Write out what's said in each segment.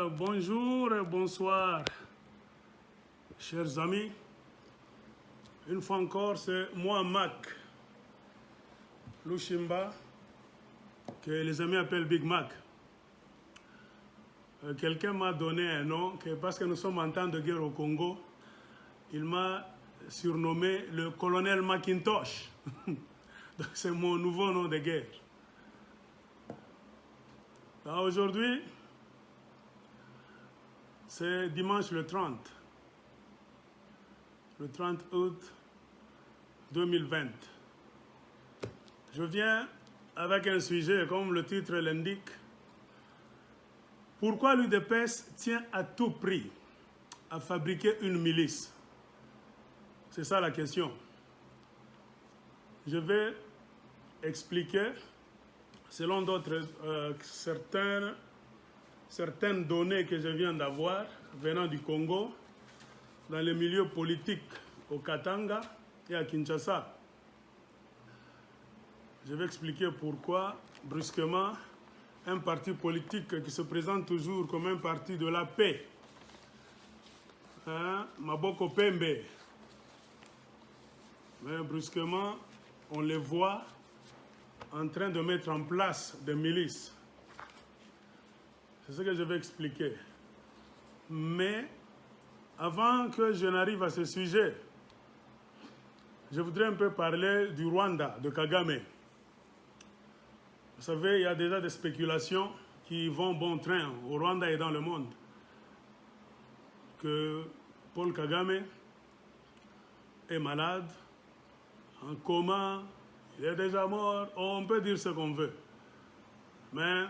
Bonjour et bonsoir, chers amis. Une fois encore, c'est moi, Mac Lushimba, que les amis appellent Big Mac. Quelqu'un m'a donné un nom, parce que nous sommes en temps de guerre au Congo, il m'a surnommé le colonel Macintosh. Donc c'est mon nouveau nom de guerre. Aujourd'hui, c'est dimanche le 30 août 2020. Je viens avec un sujet, comme le titre l'indique. Pourquoi l'UDPS tient à tout prix à fabriquer une milice? C'est ça la question. Je vais expliquer, selon d'autres, certaines données que je viens d'avoir venant du Congo, dans les milieux politiques au Katanga et à Kinshasa. Je vais expliquer pourquoi, brusquement, un parti politique qui se présente toujours comme un parti de la paix, Maboko Pembe, mais brusquement, on les voit en train de mettre en place des milices. C'est ce que je vais expliquer. Mais avant que je n'arrive à ce sujet, je voudrais un peu parler du Rwanda, de Kagame. Vous savez, il y a déjà des spéculations qui vont bon train au Rwanda et dans le monde. Que Paul Kagame est malade, en coma, il est déjà mort, on peut dire ce qu'on veut. Mais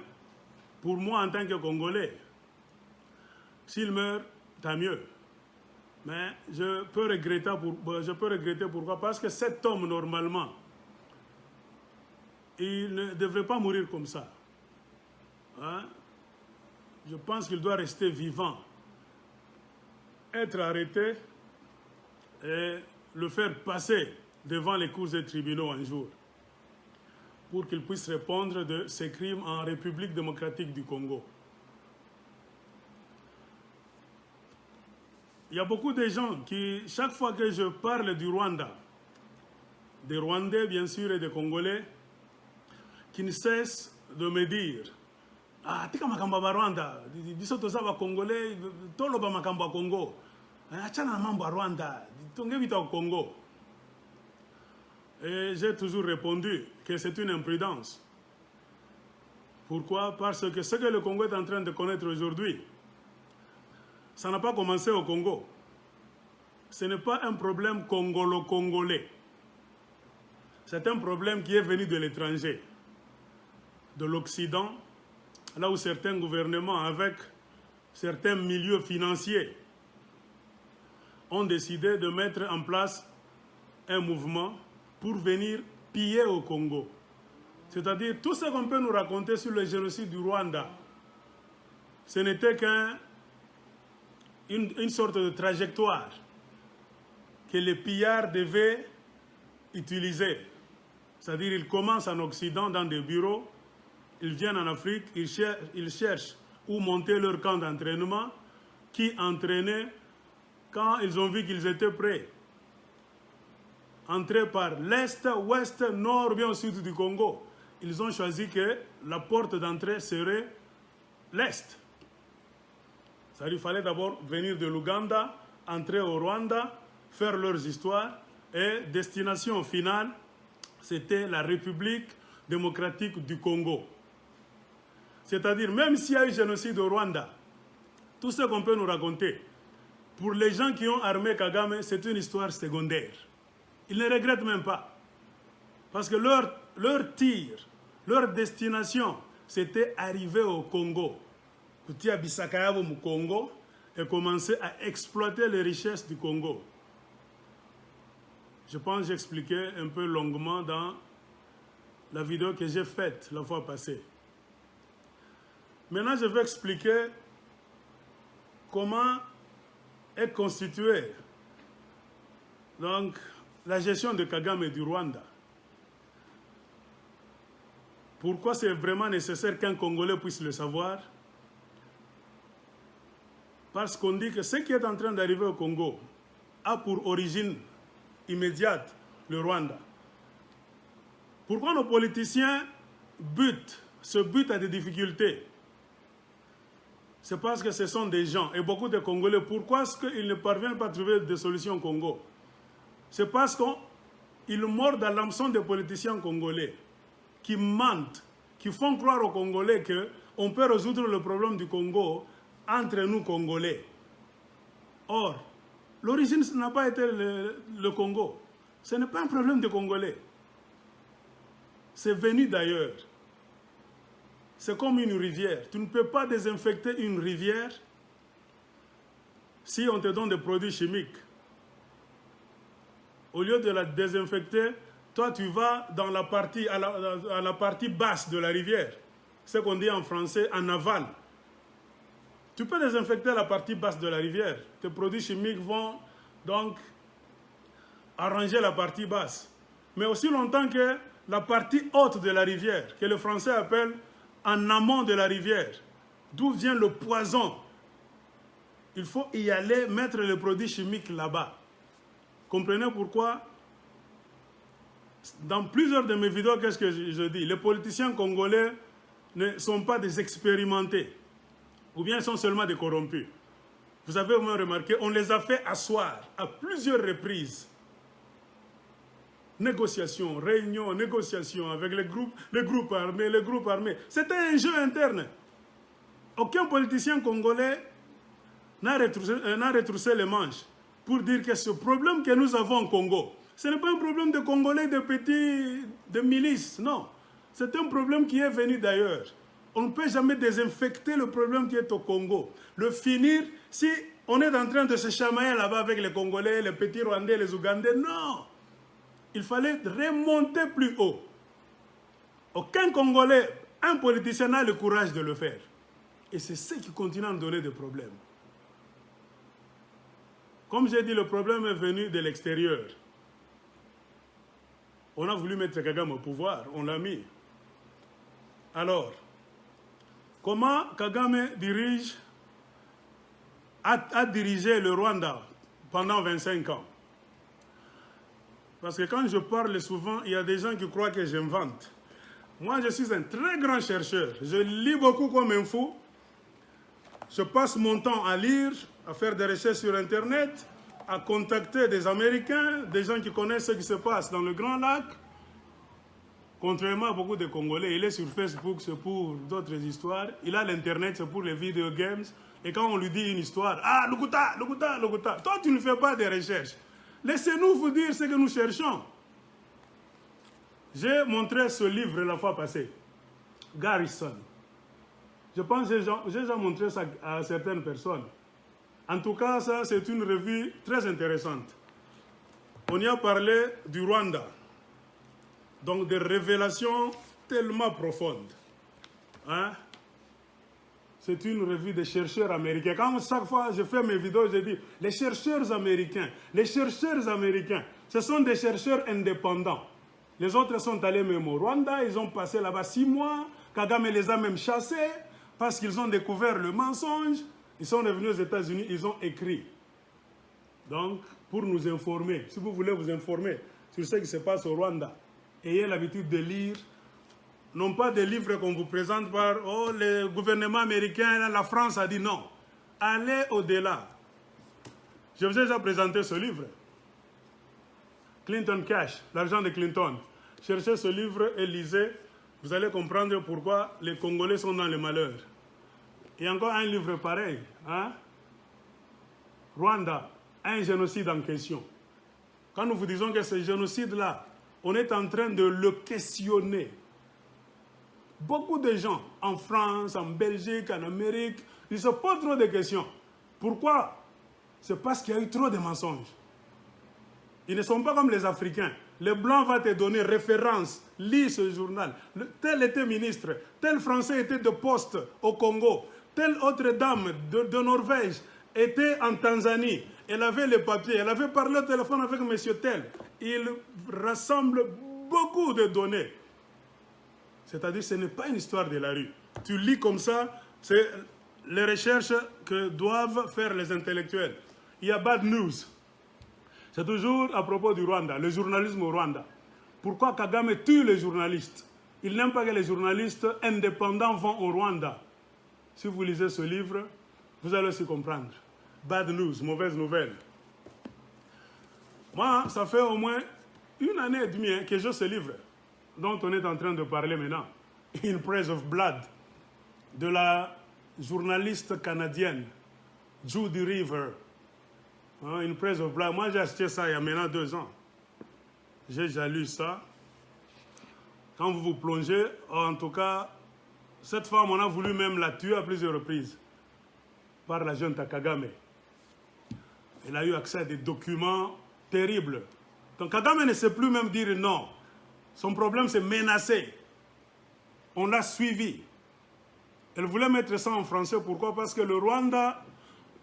pour moi, en tant que Congolais, s'il meurt, tant mieux. Mais je peux regretter pourquoi. Parce que cet homme, normalement, il ne devrait pas mourir comme ça. Je pense qu'il doit rester vivant, être arrêté et le faire passer devant les cours des tribunaux un jour pour qu'il puisse répondre de ses crimes en République démocratique du Congo. Il y a beaucoup de gens qui, chaque fois que je parle du Rwanda, des Rwandais bien sûr et des Congolais, qui ne cessent de me dire « Ah, tika makamba ba Rwanda, biso toza ba Congolais, tolo ba makamba Congo, achana na mambo Rwanda, tonge vita au Congo ». Et j'ai toujours répondu que c'est une imprudence. Pourquoi? Parce que ce que le Congo est en train de connaître aujourd'hui, ça n'a pas commencé au Congo. Ce n'est pas un problème congolo-congolais. C'est un problème qui est venu de l'étranger, de l'Occident, là où certains gouvernements, avec certains milieux financiers, ont décidé de mettre en place un mouvement pour venir piller au Congo. C'est-à-dire, tout ce qu'on peut nous raconter sur le génocide du Rwanda, ce n'était qu'une sorte de trajectoire que les pillards devaient utiliser. C'est-à-dire, ils commencent en Occident dans des bureaux, ils viennent en Afrique, ils cherchent où monter leur camp d'entraînement, qui entraînait quand ils ont vu qu'ils étaient prêts. Entrer par l'Est, Ouest, Nord, bien au sud du Congo. Ils ont choisi que la porte d'entrée serait l'Est. C'est-à-dire qu'il fallait d'abord venir de l'Ouganda, entrer au Rwanda, faire leurs histoires, et destination finale, c'était la République démocratique du Congo. C'est-à-dire, même s'il y a eu génocide au Rwanda, tout ce qu'on peut nous raconter, pour les gens qui ont armé Kagame, c'est une histoire secondaire. Ils ne regrettent même pas. Parce que leur tir, leur destination, c'était arriver au Congo. Koutia Bisakayabo au Congo et commencer à exploiter les richesses du Congo. Je pense que j'expliquais un peu longuement dans la vidéo que j'ai faite la fois passée. Maintenant, je vais expliquer comment est constituée donc la gestion de Kagame et du Rwanda. Pourquoi c'est vraiment nécessaire qu'un Congolais puisse le savoir? Parce qu'on dit que ce qui est en train d'arriver au Congo a pour origine immédiate le Rwanda. Pourquoi nos politiciens se butent à des difficultés? C'est parce que ce sont des gens, et beaucoup de Congolais, pourquoi est-ce qu'ils ne parviennent pas à trouver des solutions au Congo? C'est parce qu'ils mordent à l'hameçon des politiciens congolais, qui mentent, qui font croire aux Congolais qu'on peut résoudre le problème du Congo entre nous Congolais. Or, l'origine n'a pas été le Congo. Ce n'est pas un problème de Congolais. C'est venu d'ailleurs. C'est comme une rivière. Tu ne peux pas désinfecter une rivière si on te donne des produits chimiques. Au lieu de la désinfecter, toi tu vas dans la partie, à la partie basse de la rivière. Ce qu'on dit en français en aval. Tu peux désinfecter la partie basse de la rivière. Tes produits chimiques vont donc arranger la partie basse. Mais aussi longtemps que la partie haute de la rivière, que le français appelle en amont de la rivière, d'où vient le poison, il faut y aller, mettre les produits chimiques là-bas. Comprenez pourquoi, dans plusieurs de mes vidéos, qu'est-ce que je dis? Les politiciens congolais ne sont pas des expérimentés, ou bien ils sont seulement des corrompus. Vous avez au moins remarqué, on les a fait asseoir à plusieurs reprises. Négociations, réunions, négociations avec les groupes armés. C'était un jeu interne. Aucun politicien congolais n'a retroussé les manches pour dire que ce problème que nous avons au Congo, ce n'est pas un problème de Congolais, de milices, non. C'est un problème qui est venu d'ailleurs. On ne peut jamais désinfecter le problème qui est au Congo. Le finir, si on est en train de se chamailler là-bas avec les Congolais, les petits Rwandais, les Ougandais, non. Il fallait remonter plus haut. Aucun Congolais, un politicien n'a le courage de le faire. Et c'est ce qui continue à nous donner des problèmes. Comme j'ai dit, le problème est venu de l'extérieur. On a voulu mettre Kagame au pouvoir, on l'a mis. Alors, comment Kagame a dirigé le Rwanda pendant 25 ans? Parce que quand je parle souvent, il y a des gens qui croient que j'invente. Moi, je suis un très grand chercheur. Je lis beaucoup comme un fou. Je passe mon temps à lire, à faire des recherches sur Internet, à contacter des Américains, des gens qui connaissent ce qui se passe dans le Grand Lac. Contrairement à beaucoup de Congolais, il est sur Facebook, c'est pour d'autres histoires. Il a l'Internet, c'est pour les video games. Et quand on lui dit une histoire, ah, Lukuta. Toi, tu ne fais pas de recherches. Laissez-nous vous dire ce que nous cherchons. J'ai montré ce livre la fois passée, Garrison. Je pense que j'ai déjà montré ça à certaines personnes. En tout cas, ça, c'est une revue très intéressante. On y a parlé du Rwanda. Donc, des révélations tellement profondes. Hein? C'est une revue des chercheurs américains. Quand chaque fois je fais mes vidéos, je dis, les chercheurs américains, ce sont des chercheurs indépendants. Les autres sont allés même au Rwanda, ils ont passé là-bas 6 mois. Kagame les a même chassés parce qu'ils ont découvert le mensonge. Ils sont revenus aux États-Unis, ils ont écrit. Donc, pour nous informer, si vous voulez vous informer sur ce qui se passe au Rwanda, ayez l'habitude de lire, non pas des livres qu'on vous présente par « Oh, le gouvernement américain, la France a dit non ». Allez au-delà. Je vous ai déjà présenté ce livre. Clinton Cash, l'argent de Clinton. Cherchez ce livre et lisez. Vous allez comprendre pourquoi les Congolais sont dans le malheur. Et encore un livre pareil. Hein? Rwanda, un génocide en question. Quand nous vous disons que ce génocide-là, on est en train de le questionner. Beaucoup de gens, en France, en Belgique, en Amérique, ils se posent trop de questions. Pourquoi? C'est parce qu'il y a eu trop de mensonges. Ils ne sont pas comme les Africains. Les Blancs vont te donner référence. Lis ce journal. Tel était ministre. Tel Français était de poste au Congo. Telle autre dame de Norvège était en Tanzanie. Elle avait les papiers. Elle avait parlé au téléphone avec M. Tel. Il rassemble beaucoup de données. C'est-à-dire que ce n'est pas une histoire de la rue. Tu lis comme ça, les recherches que doivent faire les intellectuels. Il y a bad news. C'est toujours à propos du Rwanda, le journalisme au Rwanda. Pourquoi Kagame tue les journalistes? Il n'aime pas que les journalistes indépendants vont au Rwanda. Si vous lisez ce livre, vous allez aussi comprendre. Bad news, mauvaise nouvelle. Moi, ça fait au moins 1 année et demie que j'ai ce livre dont on est en train de parler maintenant. In Praise of Blood, de la journaliste canadienne Judy River. In Praise of Blood. Moi, j'ai acheté ça il y a maintenant 2 ans. J'ai déjà lu ça. Quand vous vous plongez, en tout cas, cette femme, on a voulu même la tuer à plusieurs reprises par la junte Kagame. Elle a eu accès à des documents terribles. Donc Kagame ne sait plus même dire non. Son problème, c'est menacer. On l'a suivi. Elle voulait mettre ça en français. Pourquoi? Parce que le Rwanda,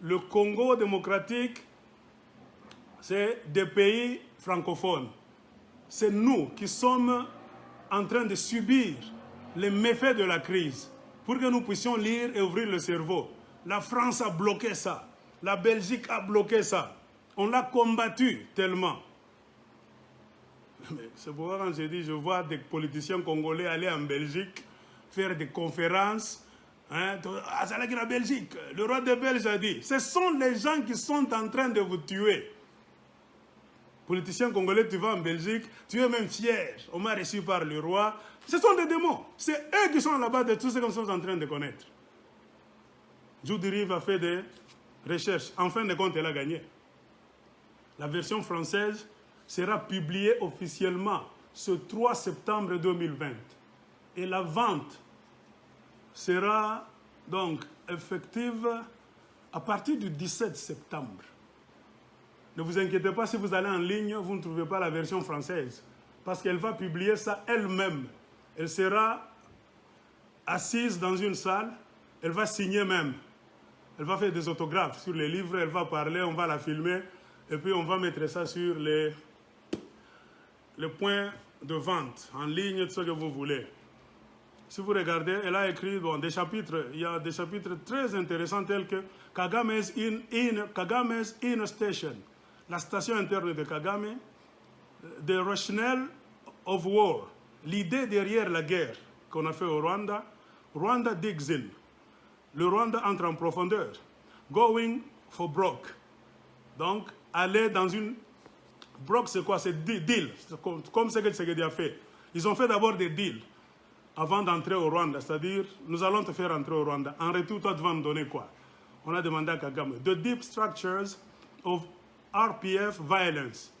le Congo démocratique, c'est des pays francophones. C'est nous qui sommes en train de subir les méfaits de la crise pour que nous puissions lire et ouvrir le cerveau. La France a bloqué ça. La Belgique a bloqué ça. On l'a combattu tellement. C'est pourquoi quand j'ai dit, je vois des politiciens congolais aller en Belgique faire des conférences. C'est là que la Belgique, le roi de Belge a dit, ce sont les gens qui sont en train de vous tuer. Politicien congolais, tu vas en Belgique, tu es même fier. On m'a reçu par le roi. Ce sont des démons. C'est eux qui sont là-bas de tout ce que nous sommes en train de connaître. Judy Rive a fait des recherches. En fin de compte, elle a gagné. La version française sera publiée officiellement ce 3 septembre 2020. Et la vente sera donc effective à partir du 17 septembre. Ne vous inquiétez pas, si vous allez en ligne, vous ne trouvez pas la version française. Parce qu'elle va publier ça elle-même. Elle sera assise dans une salle, elle va signer même. Elle va faire des autographes sur les livres, elle va parler, on va la filmer, et puis on va mettre ça sur les points de vente, en ligne, tout ce que vous voulez. Si vous regardez, elle a écrit des chapitres, il y a des chapitres très intéressants tels que Kagame's Inner Station, la station interne de Kagame, The Rationale of War, l'idée derrière la guerre qu'on a fait au Rwanda, Rwanda digs in, le Rwanda entre en profondeur, Going for broke, donc aller dans une... Broke c'est quoi? C'est deal, comme ce que Tshisekedi a fait. Ils ont fait d'abord des deals avant d'entrer au Rwanda, c'est-à-dire, nous allons te faire entrer au Rwanda. En retour, toi, tu vas me donner quoi? On a demandé à Kagame. The deep structures of RPF violence.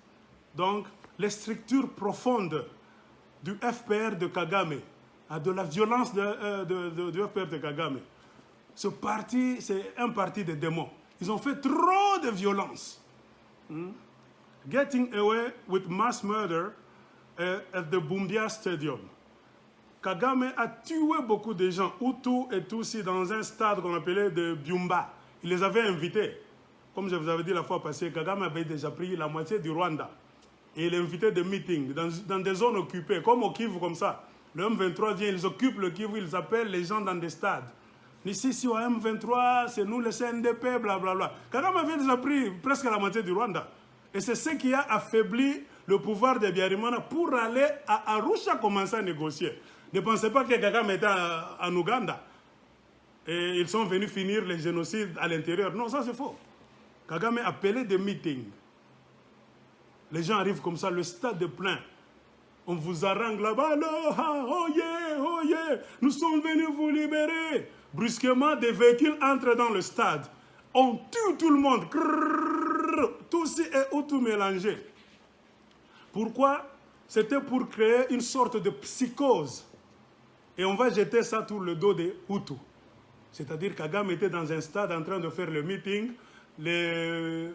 Donc, les structures profondes du FPR de Kagame, de la violence du FPR de Kagame. Ce parti, c'est un parti de démons. Ils ont fait trop de violence. Getting away with mass murder at the Bumbia Stadium. Kagame a tué beaucoup de gens, Hutu et Tutsi, dans un stade qu'on appelait de Byumba. Il les avait invités. Comme je vous avais dit la fois passée, Kagame avait déjà pris la moitié du Rwanda. Et il invitait des meetings dans des zones occupées, comme au Kivu, comme ça. Le M23 vient, ils occupent le Kivu, ils appellent les gens dans des stades. Ici, si au M23, c'est nous le CNDP, blablabla. Kagame avait déjà pris presque la moitié du Rwanda. Et c'est ce qui a affaibli le pouvoir de Biarimana pour aller à Arusha commencer à négocier. Ne pensez pas que Kagame était en Ouganda. Et ils sont venus finir les génocides à l'intérieur. Non, ça c'est faux. Kagame appelait des meetings. Les gens arrivent comme ça, le stade est plein. On vous harangue là-bas, oh yeah, oh yeah, nous sommes venus vous libérer. Brusquement, des véhicules entrent dans le stade. On tue tout le monde. Tutsi et Hutu mélangés. Pourquoi? C'était pour créer une sorte de psychose. Et on va jeter ça sur le dos des Hutus. C'est-à-dire Kagame était dans un stade en train de faire le meeting. Les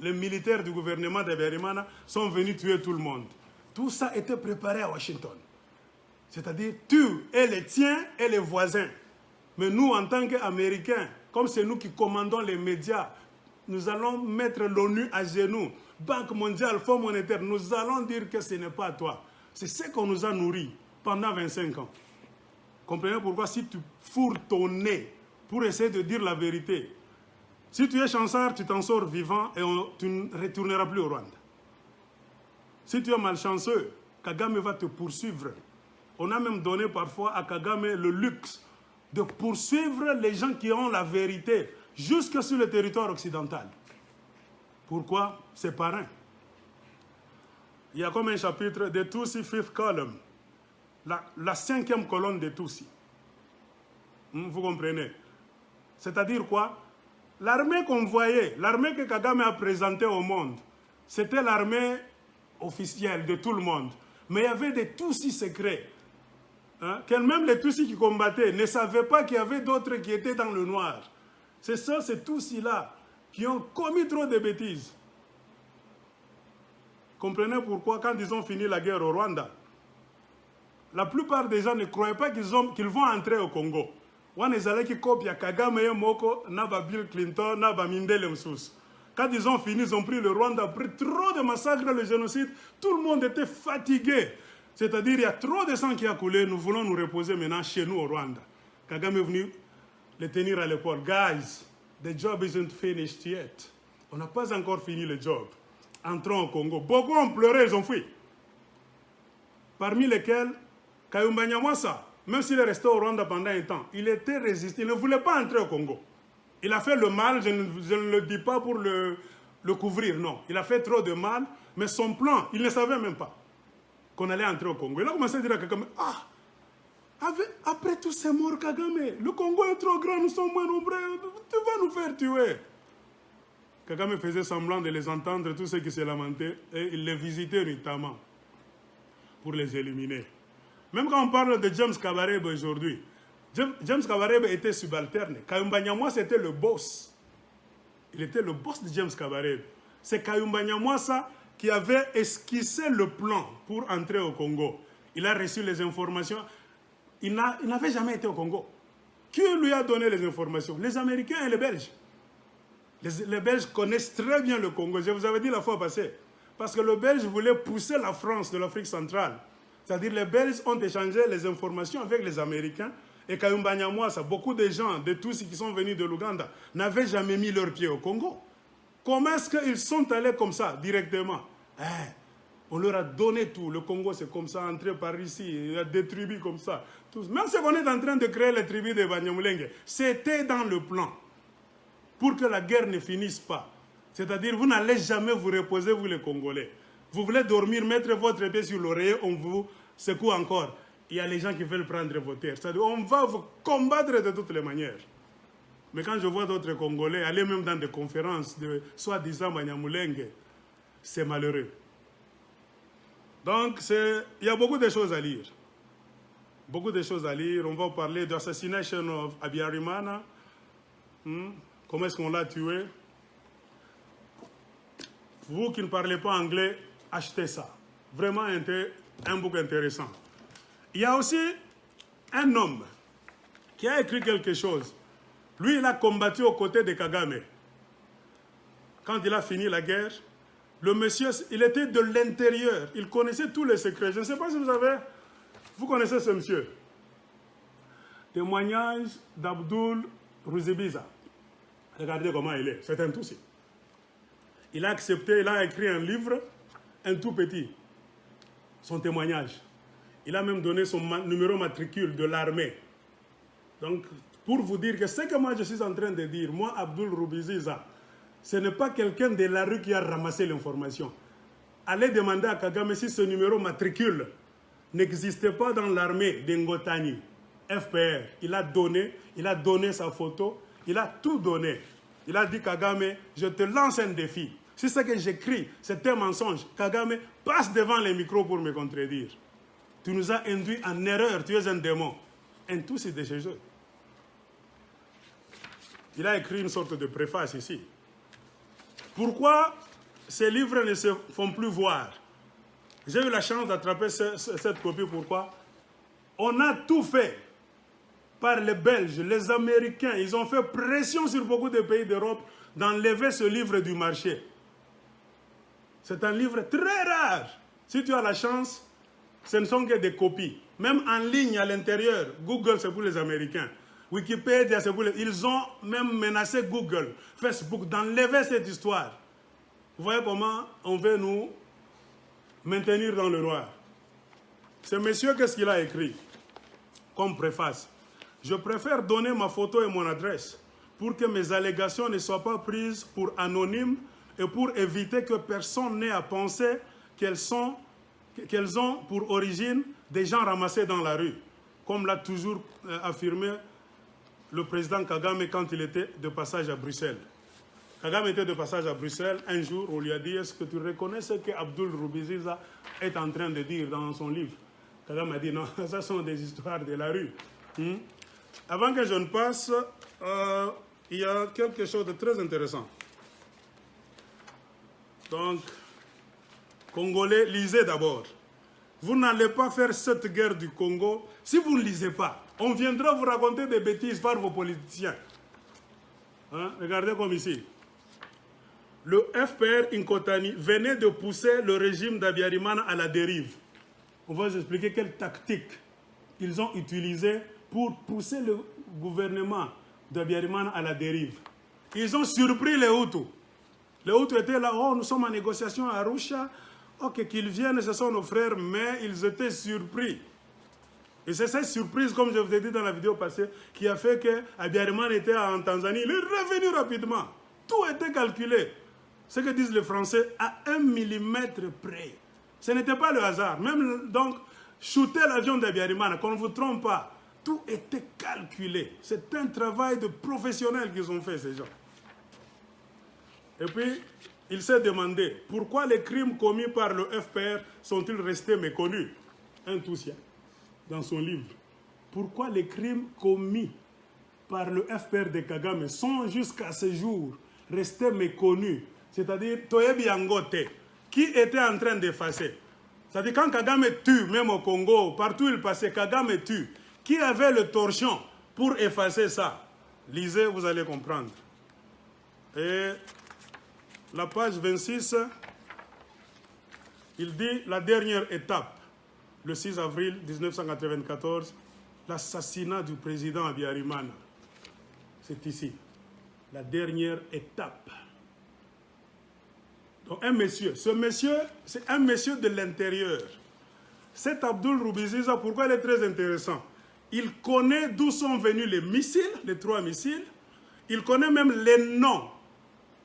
militaires du gouvernement de Biarimana sont venus tuer tout le monde. Tout ça était préparé à Washington. C'est-à-dire, tue et les tiens et les voisins. Mais nous, en tant qu'Américains, comme c'est nous qui commandons les médias, nous allons mettre l'ONU à genoux. Banque mondiale, Fonds monétaire, nous allons dire que ce n'est pas toi. C'est ce qu'on nous a nourris pendant 25 ans. Comprenez pourquoi si tu fourres ton nez pour essayer de dire la vérité. Si tu es chanceur, tu t'en sors vivant et tu ne retourneras plus au Rwanda. Si tu es malchanceux, Kagame va te poursuivre. On a même donné parfois à Kagame le luxe de poursuivre les gens qui ont la vérité jusque sur le territoire occidental. Pourquoi? C'est parrain. Il y a comme un chapitre de Tutsi Fifth Column, la cinquième colonne de Tutsi. Vous comprenez? C'est-à-dire quoi? L'armée qu'on voyait, l'armée que Kagame a présentée au monde, c'était l'armée officielle de tout le monde. Mais il y avait des Tutsis secrets. Hein? Que même les Tutsis qui combattaient ne savaient pas qu'il y avait d'autres qui étaient dans le noir. C'est ça, ces Tutsis-là, qui ont commis trop de bêtises. Comprenez pourquoi, quand ils ont fini la guerre au Rwanda, la plupart des gens ne croyaient pas qu'ils vont entrer au Congo. Quand ils ont fini, ils ont pris le Rwanda, après trop de massacres, le génocide, tout le monde était fatigué. C'est-à-dire, il y a trop de sang qui a coulé, nous voulons nous reposer maintenant chez nous au Rwanda. Kagame est venu les tenir à l'épaule. Guys, the job isn't finished yet. On n'a pas encore fini le job. Entrons au Congo. Beaucoup ont pleuré, ils ont fui. Parmi lesquels, Kayumba Nyamwasa, même s'il est resté au Rwanda pendant un temps, il était résisté, il ne voulait pas entrer au Congo. Il a fait le mal, je ne le dis pas pour le couvrir, non. Il a fait trop de mal, mais son plan, il ne savait même pas qu'on allait entrer au Congo. Il a commencé à dire à Kagame, ah, après tous ces morts, Kagame, le Congo est trop grand, nous sommes moins nombreux, tu vas nous faire tuer. Kagame faisait semblant de les entendre, tous ceux qui se lamentaient, et il les visitait notamment pour les éliminer. Même quand on parle de James Kabarebe aujourd'hui, James Kabarebe était subalterne. Kayumba Nyamwasa était le boss. Il était le boss de James Kabarebe. C'est Kayumba Nyamwasa qui avait esquissé le plan pour entrer au Congo. Il a reçu les informations. Il n'avait jamais été au Congo. Qui lui a donné les informations? Les Américains et les Belges. Les Belges connaissent très bien le Congo. Je vous avais dit la fois passée. Parce que le Belge voulait pousser la France de l'Afrique centrale. C'est-à-dire les Belges ont échangé les informations avec les Américains. Et Kayumba Nyamwasa, beaucoup de gens, de tous ceux qui sont venus de l'Ouganda, n'avaient jamais mis leurs pieds au Congo. Comment est-ce qu'ils sont allés comme ça, directement? On leur a donné tout. Le Congo, c'est comme ça, entré par ici, il y a des tribus comme ça. Tous. Même si on est en train de créer les tribus de Banyamulenge, c'était dans le plan. Pour que la guerre ne finisse pas. C'est-à-dire, vous n'allez jamais vous reposer, vous les Congolais. Vous voulez dormir, mettre votre pied sur l'oreiller, on vous secoue encore. Il y a les gens qui veulent prendre vos terres. C'est-à-dire, on va vous combattre de toutes les manières. Mais quand je vois d'autres Congolais aller même dans des conférences de soi-disant Banyamulenge, c'est malheureux. Donc, il y a beaucoup de choses à lire. Beaucoup de choses à lire. On va parler de l'assassination of Abiyarimana. Comment est-ce qu'on l'a tué? Vous qui ne parlez pas anglais, achetez ça. Vraiment un bouquin intéressant. Il y a aussi un homme qui a écrit quelque chose. Lui, il a combattu aux côtés de Kagame. Quand il a fini la guerre, le monsieur, il était de l'intérieur. Il connaissait tous les secrets. Je ne sais pas si vous connaissez ce monsieur. Témoignage d'Abdul Ruzibiza. Regardez comment il est. C'est un Tutsi. Il a accepté, il a écrit un livre, un tout petit, son témoignage. Il a même donné son numéro matricule de l'armée. Donc, pour vous dire que ce que moi je suis en train de dire, moi, Abdul Ruzibiza, ce n'est pas quelqu'un de la rue qui a ramassé l'information. Allez demander à Kagame si ce numéro matricule n'existait pas dans l'armée d'Ngotani, FPR. Il a donné sa photo, il a tout donné. Il a dit, Kagame, je te lance un défi. Si ce que j'écris, c'est un mensonge, Kagame, passe devant les micros pour me contredire. Tu nous as induit en erreur, tu es un démon. Un Tutsi de chez eux. Il a écrit une sorte de préface ici. Pourquoi ces livres ne se font plus voir? J'ai eu la chance d'attraper cette copie. Pourquoi? On a tout fait par les Belges, les Américains. Ils ont fait pression sur beaucoup de pays d'Europe d'enlever ce livre du marché. C'est un livre très rare. Si tu as la chance, ce ne sont que des copies. Même en ligne à l'intérieur, Google c'est pour les Américains. Wikipédia, ils ont même menacé Google, Facebook d'enlever cette histoire. Vous voyez comment on veut nous maintenir dans le noir. Ce monsieur, qu'est-ce qu'il a écrit comme préface? Je préfère donner ma photo et mon adresse pour que mes allégations ne soient pas prises pour anonymes et pour éviter que personne n'ait à penser qu'elles ont pour origine des gens ramassés dans la rue, comme l'a toujours affirmé le président Kagame quand il était de passage à Bruxelles. Kagame était de passage à Bruxelles. Un jour, on lui a dit, est-ce que tu reconnais ce que Abdul Rubiziza est en train de dire dans son livre? Kagame a dit, non, ça sont des histoires de la rue. Avant que je ne passe, il y a quelque chose de très intéressant. Donc, Congolais, lisez d'abord. Vous n'allez pas faire cette guerre du Congo si vous ne lisez pas. On viendra vous raconter des bêtises par vos politiciens. Hein? Regardez comme ici. Le FPR Inkotani venait de pousser le régime d'Abiyarimana à la dérive. On va vous expliquer quelle tactique ils ont utilisée pour pousser le gouvernement d'Abiyarimana à la dérive. Ils ont surpris les Hutus. Les Hutus étaient là, oh, nous sommes en négociation à Arusha. Ok, qu'ils viennent, ce sont nos frères, mais ils étaient surpris. Et c'est cette surprise, comme je vous ai dit dans la vidéo passée, qui a fait que Abiyarimana était en Tanzanie. Il est revenu rapidement. Tout était calculé. Ce que disent les Français, à 1 millimètre près. Ce n'était pas le hasard. Même donc, shooter l'avion d'Abiyarimana, qu'on ne vous trompe pas, tout était calculé. C'est un travail de professionnels qu'ils ont fait, ces gens. Et puis, il s'est demandé, pourquoi les crimes commis par le FPR sont-ils restés méconnus? Un Toussia, dans son livre. Pourquoi les crimes commis par le FPR de Kagame sont jusqu'à ce jour restés méconnus? C'est-à-dire, Toyebi Angote, qui était en train d'effacer. C'est-à-dire, quand Kagame tue, même au Congo, partout où il passait, Kagame tue. Qui avait le torchon pour effacer ça? Lisez, vous allez comprendre. Et la page 26, il dit la dernière étape, le 6 avril 1994, l'assassinat du président Abiyarimana. C'est ici, la dernière étape. Donc un monsieur, ce monsieur, c'est un monsieur de l'intérieur. Cet Abdul Rubiziza, pourquoi il est très intéressant? Il connaît d'où sont venus les missiles, les 3 missiles. Il connaît même les noms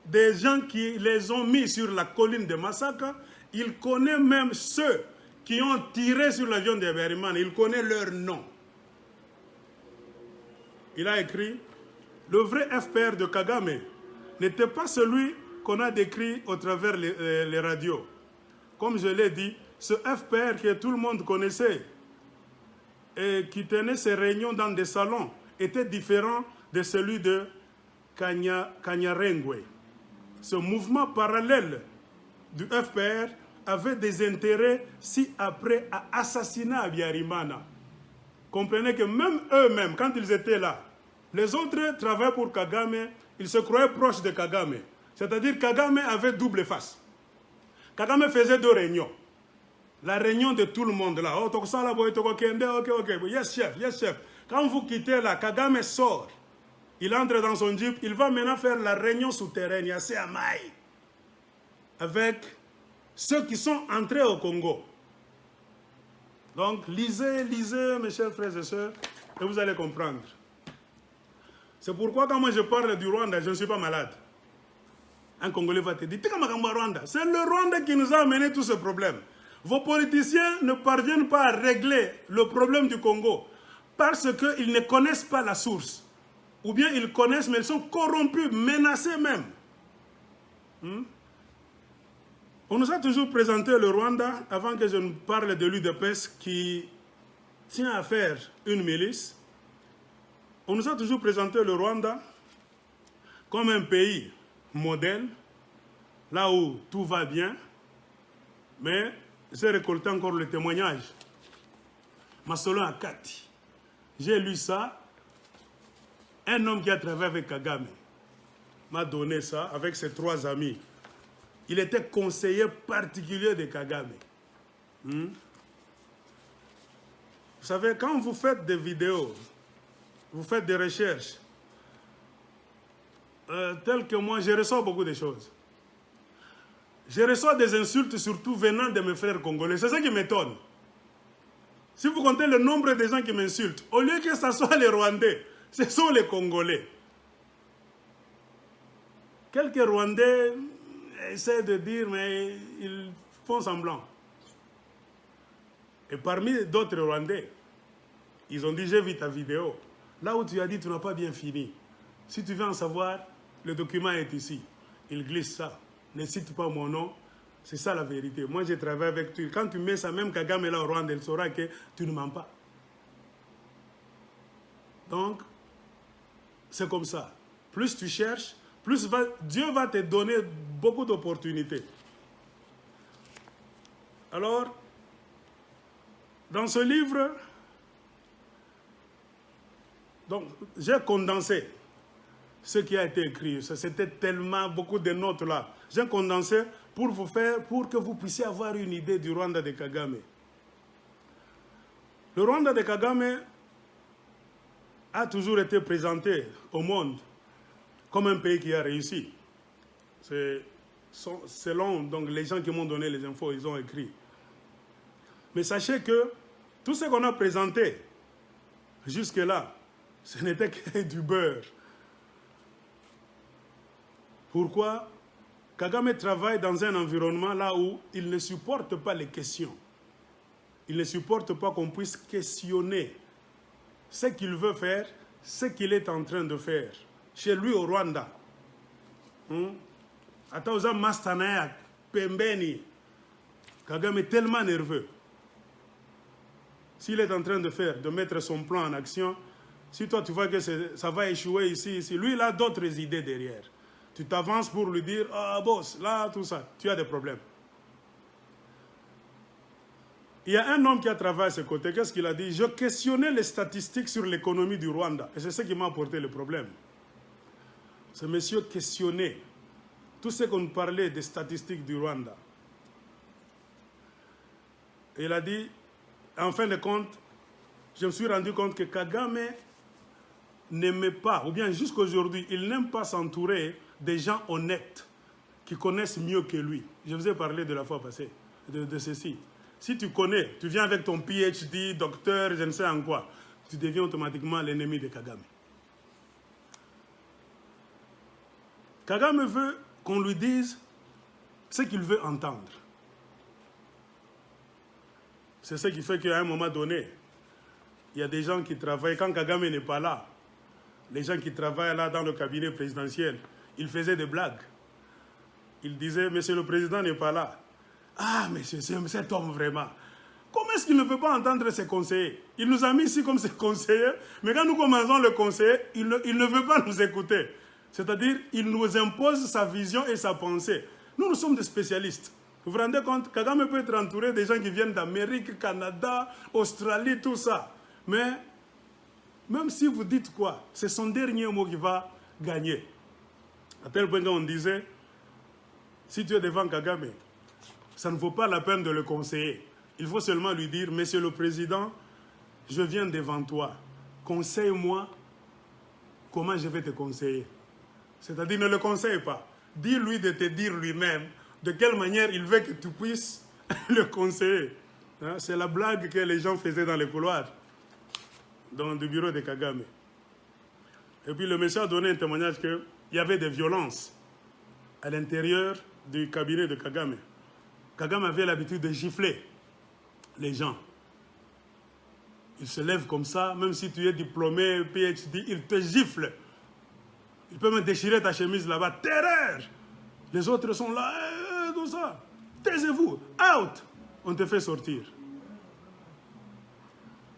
des gens qui les ont mis sur la colline de Massacre. Il connaît même ceux qui ont tiré sur l'avion d'Abiyarimana. Il connaît leurs noms. Il a écrit, le vrai FPR de Kagame n'était pas celui qu'on a décrit au travers les radios. Comme je l'ai dit, ce FPR que tout le monde connaissait et qui tenait ses réunions dans des salons était différent de celui de Kanyarengwe. Ce mouvement parallèle du FPR avait des intérêts ci-après à assassiner Abiyarimana. Comprenez que même eux-mêmes, quand ils étaient là, les autres travaillaient pour Kagame, ils se croyaient proches de Kagame. C'est-à-dire que Kagame avait double face. Kagame faisait 2 réunions. La réunion de tout le monde là. Oh, ok, yes chef. Quand vous quittez là, Kagame sort. Il entre dans son jeep. Il va maintenant faire la réunion souterraine. Il y a Séamaï. Avec ceux qui sont entrés au Congo. Donc, lisez, mes chers frères et sœurs, et vous allez comprendre. C'est pourquoi quand moi je parle du Rwanda, je ne suis pas malade. Un Congolais va te dire, c'est le Rwanda qui nous a amené tous ces problèmes. Vos politiciens ne parviennent pas à régler le problème du Congo parce qu'ils ne connaissent pas la source. Ou bien ils connaissent, mais ils sont corrompus, menacés même. On nous a toujours présenté le Rwanda, avant que je ne parle de l'UDPS qui tient à faire une milice. On nous a toujours présenté le Rwanda comme un pays modèle, là où tout va bien, mais j'ai récolté encore le témoignage. Masolo Akati, j'ai lu ça, un homme qui a travaillé avec Kagame m'a donné ça avec ses 3 amis. Il était conseiller particulier de Kagame. Vous savez, quand vous faites des vidéos vous faites des recherches, telles que moi, je reçois beaucoup de choses. Je reçois des insultes, surtout venant de mes frères congolais. C'est ça qui m'étonne. Si vous comptez le nombre de gens qui m'insultent, au lieu que ce soit les Rwandais, ce sont les Congolais. Quelques Rwandais essaient de dire, mais ils font semblant. Et parmi d'autres Rwandais, ils ont dit, j'ai vu ta vidéo. Là où tu as dit, tu n'as pas bien fini. Si tu veux en savoir, le document est ici. Ils glissent ça. Ne cite pas mon nom. C'est ça la vérité. Moi, je travaille avec toi. Quand tu mets ça, même Kagame là au Rwanda, elle saura que tu ne mens pas. Donc, c'est comme ça. Plus tu cherches, plus Dieu va te donner beaucoup d'opportunités. Alors, dans ce livre, donc, j'ai condensé ce qui a été écrit. C'était tellement beaucoup de notes là. J'ai condensé pour que vous puissiez avoir une idée du Rwanda de Kagame. Le Rwanda de Kagame a toujours été présenté au monde comme un pays qui a réussi. Selon donc, les gens qui m'ont donné les infos, ils ont écrit. Mais sachez que tout ce qu'on a présenté jusque-là, ce n'était que du beurre. Pourquoi? Kagame travaille dans un environnement là où il ne supporte pas les questions. Il ne supporte pas qu'on puisse questionner ce qu'il veut faire, ce qu'il est en train de faire. Chez lui au Rwanda. Atauza Mastanaya, Pembeni. Kagame est tellement nerveux. S'il est en train de mettre son plan en action, si toi tu vois que ça va échouer ici, lui il a d'autres idées derrière. Tu t'avances pour lui dire, ah boss, là, tout ça, tu as des problèmes. Il y a un homme qui a travaillé à ce côté, qu'est-ce qu'il a dit? Je questionnais les statistiques sur l'économie du Rwanda. Et c'est ce qui m'a apporté le problème. Ce monsieur questionnait tout ce qu'on parlait des statistiques du Rwanda. Et il a dit, en fin de compte, je me suis rendu compte que Kagame n'aimait pas, ou bien jusqu'aujourd'hui, il n'aime pas s'entourer des gens honnêtes qui connaissent mieux que lui. Je vous ai parlé de la fois passée, de ceci. Si tu connais, tu viens avec ton PhD, docteur, je ne sais en quoi, tu deviens automatiquement l'ennemi de Kagame. Kagame veut qu'on lui dise ce qu'il veut entendre. C'est ce qui fait qu'à un moment donné, il y a des gens qui travaillent, quand Kagame n'est pas là, les gens qui travaillent là dans le cabinet présidentiel, ils faisaient des blagues. Ils disaient, monsieur le président n'est pas là. Ah, mais c'est cet homme vraiment. Comment est-ce qu'il ne veut pas entendre ses conseillers? Il nous a mis ici comme ses conseillers, mais quand nous commençons le conseiller, il ne veut pas nous écouter. C'est-à-dire, il nous impose sa vision et sa pensée. Nous sommes des spécialistes. Vous vous rendez compte? Kagame peut être entouré des gens qui viennent d'Amérique, Canada, Australie, tout ça. Mais même si vous dites quoi, c'est son dernier mot qui va gagner. À tel point qu'on disait, si tu es devant Kagame, ça ne vaut pas la peine de le conseiller. Il faut seulement lui dire, monsieur le président, je viens devant toi. Conseille-moi comment je vais te conseiller. C'est-à-dire, ne le conseille pas. Dis-lui de te dire lui-même de quelle manière il veut que tu puisses le conseiller. Hein? C'est la blague que les gens faisaient dans les couloirs, dans le bureau de Kagame. Et puis le monsieur a donné un témoignage qu'il y avait des violences à l'intérieur du cabinet de Kagame. Kagame avait l'habitude de gifler les gens. Il se lève comme ça, même si tu es diplômé, PhD, il te gifle. Il peut même déchirer ta chemise là-bas. Terreur! Les autres sont là, tout ça. Taisez-vous, out! On te fait sortir.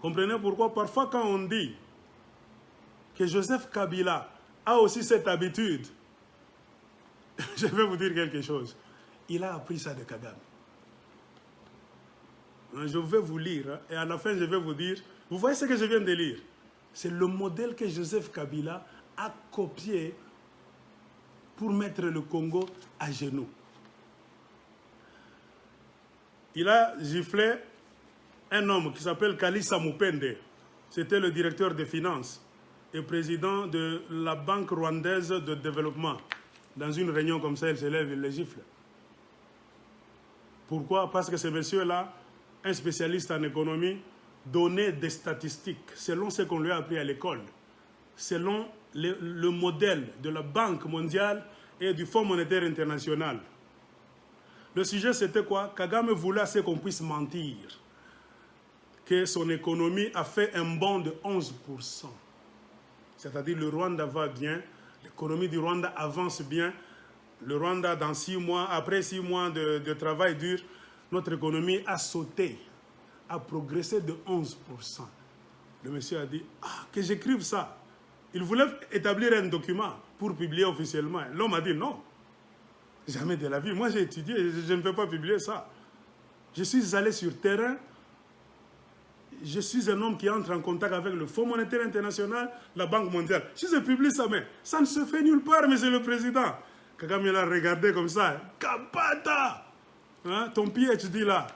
Comprenez pourquoi parfois quand on dit que Joseph Kabila a aussi cette habitude, je vais vous dire quelque chose. Il a appris ça de Kagame. Je vais vous lire, et à la fin je vais vous dire, vous voyez ce que je viens de lire? C'est le modèle que Joseph Kabila a copié pour mettre le Congo à genoux. Il a giflé un homme qui s'appelle Kalisa Mupende. C'était le directeur des finances est président de la Banque rwandaise de développement. Dans une réunion comme ça, il se lève, il les gifle. Pourquoi? Parce que ce monsieur-là, un spécialiste en économie, donnait des statistiques selon ce qu'on lui a appris à l'école, selon le modèle de la Banque mondiale et du Fonds monétaire international. Le sujet, c'était quoi? Kagame voulait assez qu'on puisse mentir, que son économie a fait un bond de 11%. C'est-à-dire le Rwanda va bien, l'économie du Rwanda avance bien. Le Rwanda, dans 6 mois, après 6 mois de travail dur, notre économie a sauté, a progressé de 11%. Le monsieur a dit, que j'écrive ça. Il voulait établir un document pour publier officiellement. L'homme a dit non. Jamais de la vie. Moi, j'ai étudié, je ne peux pas publier ça. Je suis allé sur terrain. Je suis un homme qui entre en contact avec le Fonds monétaire international, la Banque mondiale. Si je publie ça, mais ça ne se fait nulle part, monsieur le président. Kagame l'a regardé comme ça. Kapata! Hein, ton PhD là.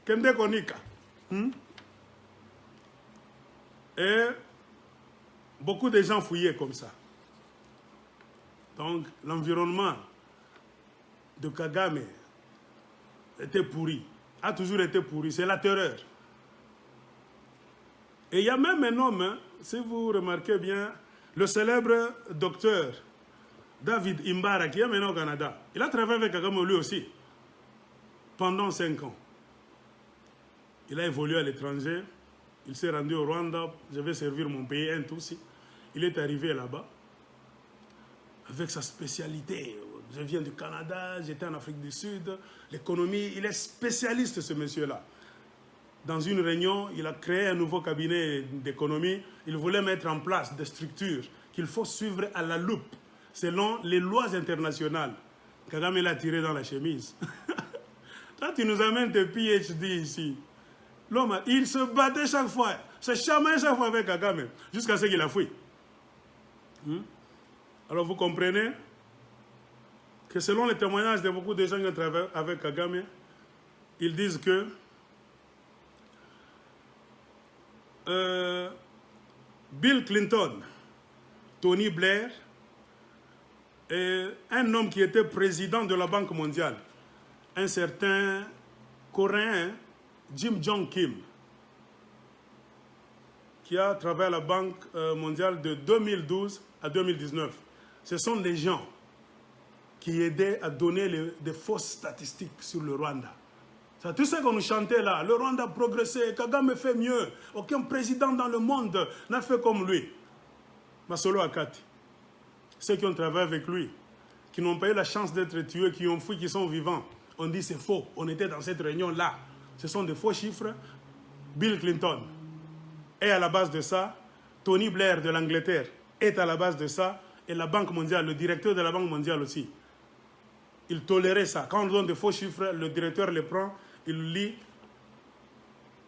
Kende Konika. Et beaucoup de gens fouillaient comme ça. Donc, l'environnement de Kagame était pourri. A toujours été pourri. C'est la terreur. Et il y a même un homme, hein, si vous remarquez bien, le célèbre docteur David Imbara, qui est maintenant au Canada. Il a travaillé avec Kagame lui aussi, pendant 5 ans. Il a évolué à l'étranger. Il s'est rendu au Rwanda. Je vais servir mon pays, un tout aussi. Il est arrivé là-bas, avec sa spécialité. Je viens du Canada, j'étais en Afrique du Sud. L'économie, il est spécialiste, ce monsieur-là. Dans une réunion, il a créé un nouveau cabinet d'économie. Il voulait mettre en place des structures qu'il faut suivre à la loupe, selon les lois internationales. Kagame l'a tiré dans la chemise. Toi, tu nous amènes tes PhD ici. L'homme, il se battait chaque fois, se chamaillait chaque fois avec Kagame, jusqu'à ce qu'il a fui. Alors vous comprenez que selon les témoignages de beaucoup de gens qui travaillent avec Kagame, ils disent que Bill Clinton, Tony Blair et un homme qui était président de la Banque mondiale, un certain Coréen, Jim Jong Kim, qui a travaillé à la Banque mondiale de 2012 à 2019. Ce sont des gens qui aidaient à donner des fausses statistiques sur le Rwanda. C'est tout ce qu'on nous chantait là. Le Rwanda a progressé, Kagame fait mieux. Aucun président dans le monde n'a fait comme lui. Masolo Akati, ceux qui ont travaillé avec lui, qui n'ont pas eu la chance d'être tués, qui ont fui, qui sont vivants, on dit c'est faux. On était dans cette réunion-là. Ce sont des faux chiffres. Bill Clinton est à la base de ça. Tony Blair de l'Angleterre est à la base de ça. Et la Banque mondiale, le directeur de la Banque mondiale aussi. Il tolérait ça. Quand on donne des faux chiffres, le directeur les prend, il lit.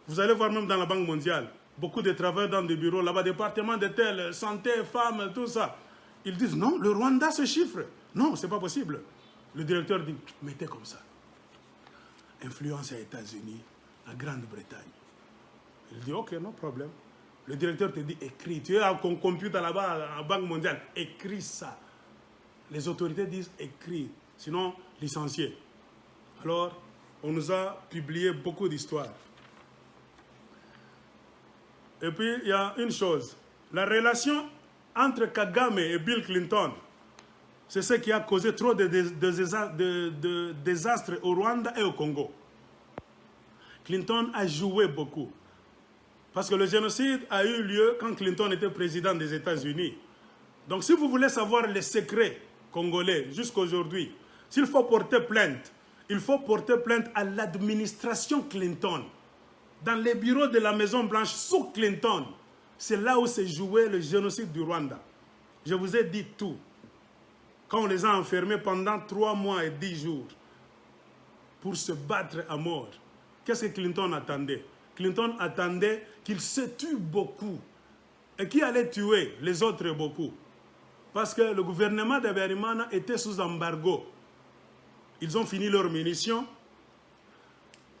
Vous allez voir même dans la Banque mondiale, beaucoup de travailleurs dans des bureaux, là-bas, département de tel, santé, femmes, tout ça. Ils disent non, le Rwanda se chiffre. Non, c'est pas possible. Le directeur dit, mettez comme ça. Influence aux États-Unis, la Grande-Bretagne. Il dit, ok, non problème. Le directeur te dit, écris. Tu es à ton computer là-bas, en Banque mondiale, écris ça. Les autorités disent, écris. Sinon, licencié. Alors, on nous a publié beaucoup d'histoires. Et puis, il y a une chose. La relation entre Kagame et Bill Clinton, c'est ce qui a causé trop de désastres au Rwanda et au Congo. Clinton a joué beaucoup. Parce que le génocide a eu lieu quand Clinton était président des États-Unis. Donc, si vous voulez savoir les secrets congolais jusqu'à aujourd'hui, s'il faut porter plainte, il faut porter plainte à l'administration Clinton. Dans les bureaux de la Maison-Blanche sous Clinton, c'est là où s'est joué le génocide du Rwanda. Je vous ai dit tout. Quand on les a enfermés pendant 3 mois et 10 jours pour se battre à mort, qu'est-ce que Clinton attendait? Clinton attendait qu'ils se tuent beaucoup. Et qui allait tuer les autres beaucoup? Parce que le gouvernement d'Abiyarimana était sous embargo. Ils ont fini leurs munitions.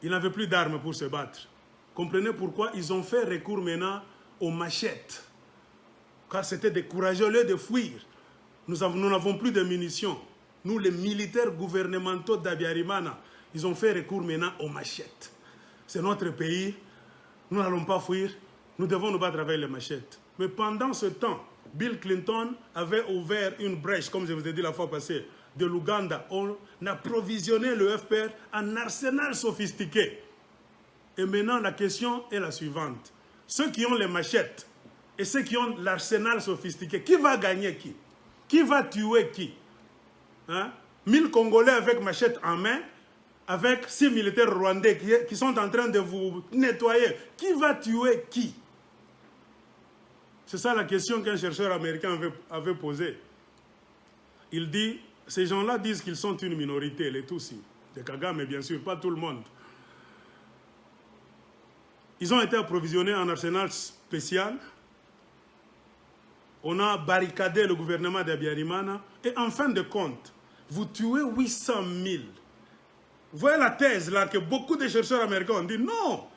Ils n'avaient plus d'armes pour se battre. Comprenez pourquoi ils ont fait recours maintenant aux machettes. car c'était des courageux, au lieu de fuir. Nous n'avons plus de munitions. Nous, les militaires gouvernementaux d'Abiyarimana, ils ont fait recours maintenant aux machettes. C'est notre pays, nous n'allons pas fuir, nous devons nous battre avec les machettes. Mais pendant ce temps, Bill Clinton avait ouvert une brèche, comme je vous ai dit la fois passée, de l'Ouganda. On a provisionné le FPR en arsenal sophistiqué. Et maintenant, la question est la suivante. Ceux qui ont les machettes et ceux qui ont l'arsenal sophistiqué, qui va gagner qui? Qui va tuer qui? 1000 Congolais avec machette en main, avec 6 militaires rwandais qui sont en train de vous nettoyer. Qui va tuer qui? C'est ça la question qu'un chercheur américain avait posée. Il dit, ces gens-là disent qu'ils sont une minorité, les Tutsis, de Kagame bien sûr, pas tout le monde. Ils ont été approvisionnés en arsenal spécial. On a barricadé le gouvernement d'Abiyarimana. Et en fin de compte, vous tuez 800 000. Vous voyez la thèse là que beaucoup de chercheurs américains ont dit non.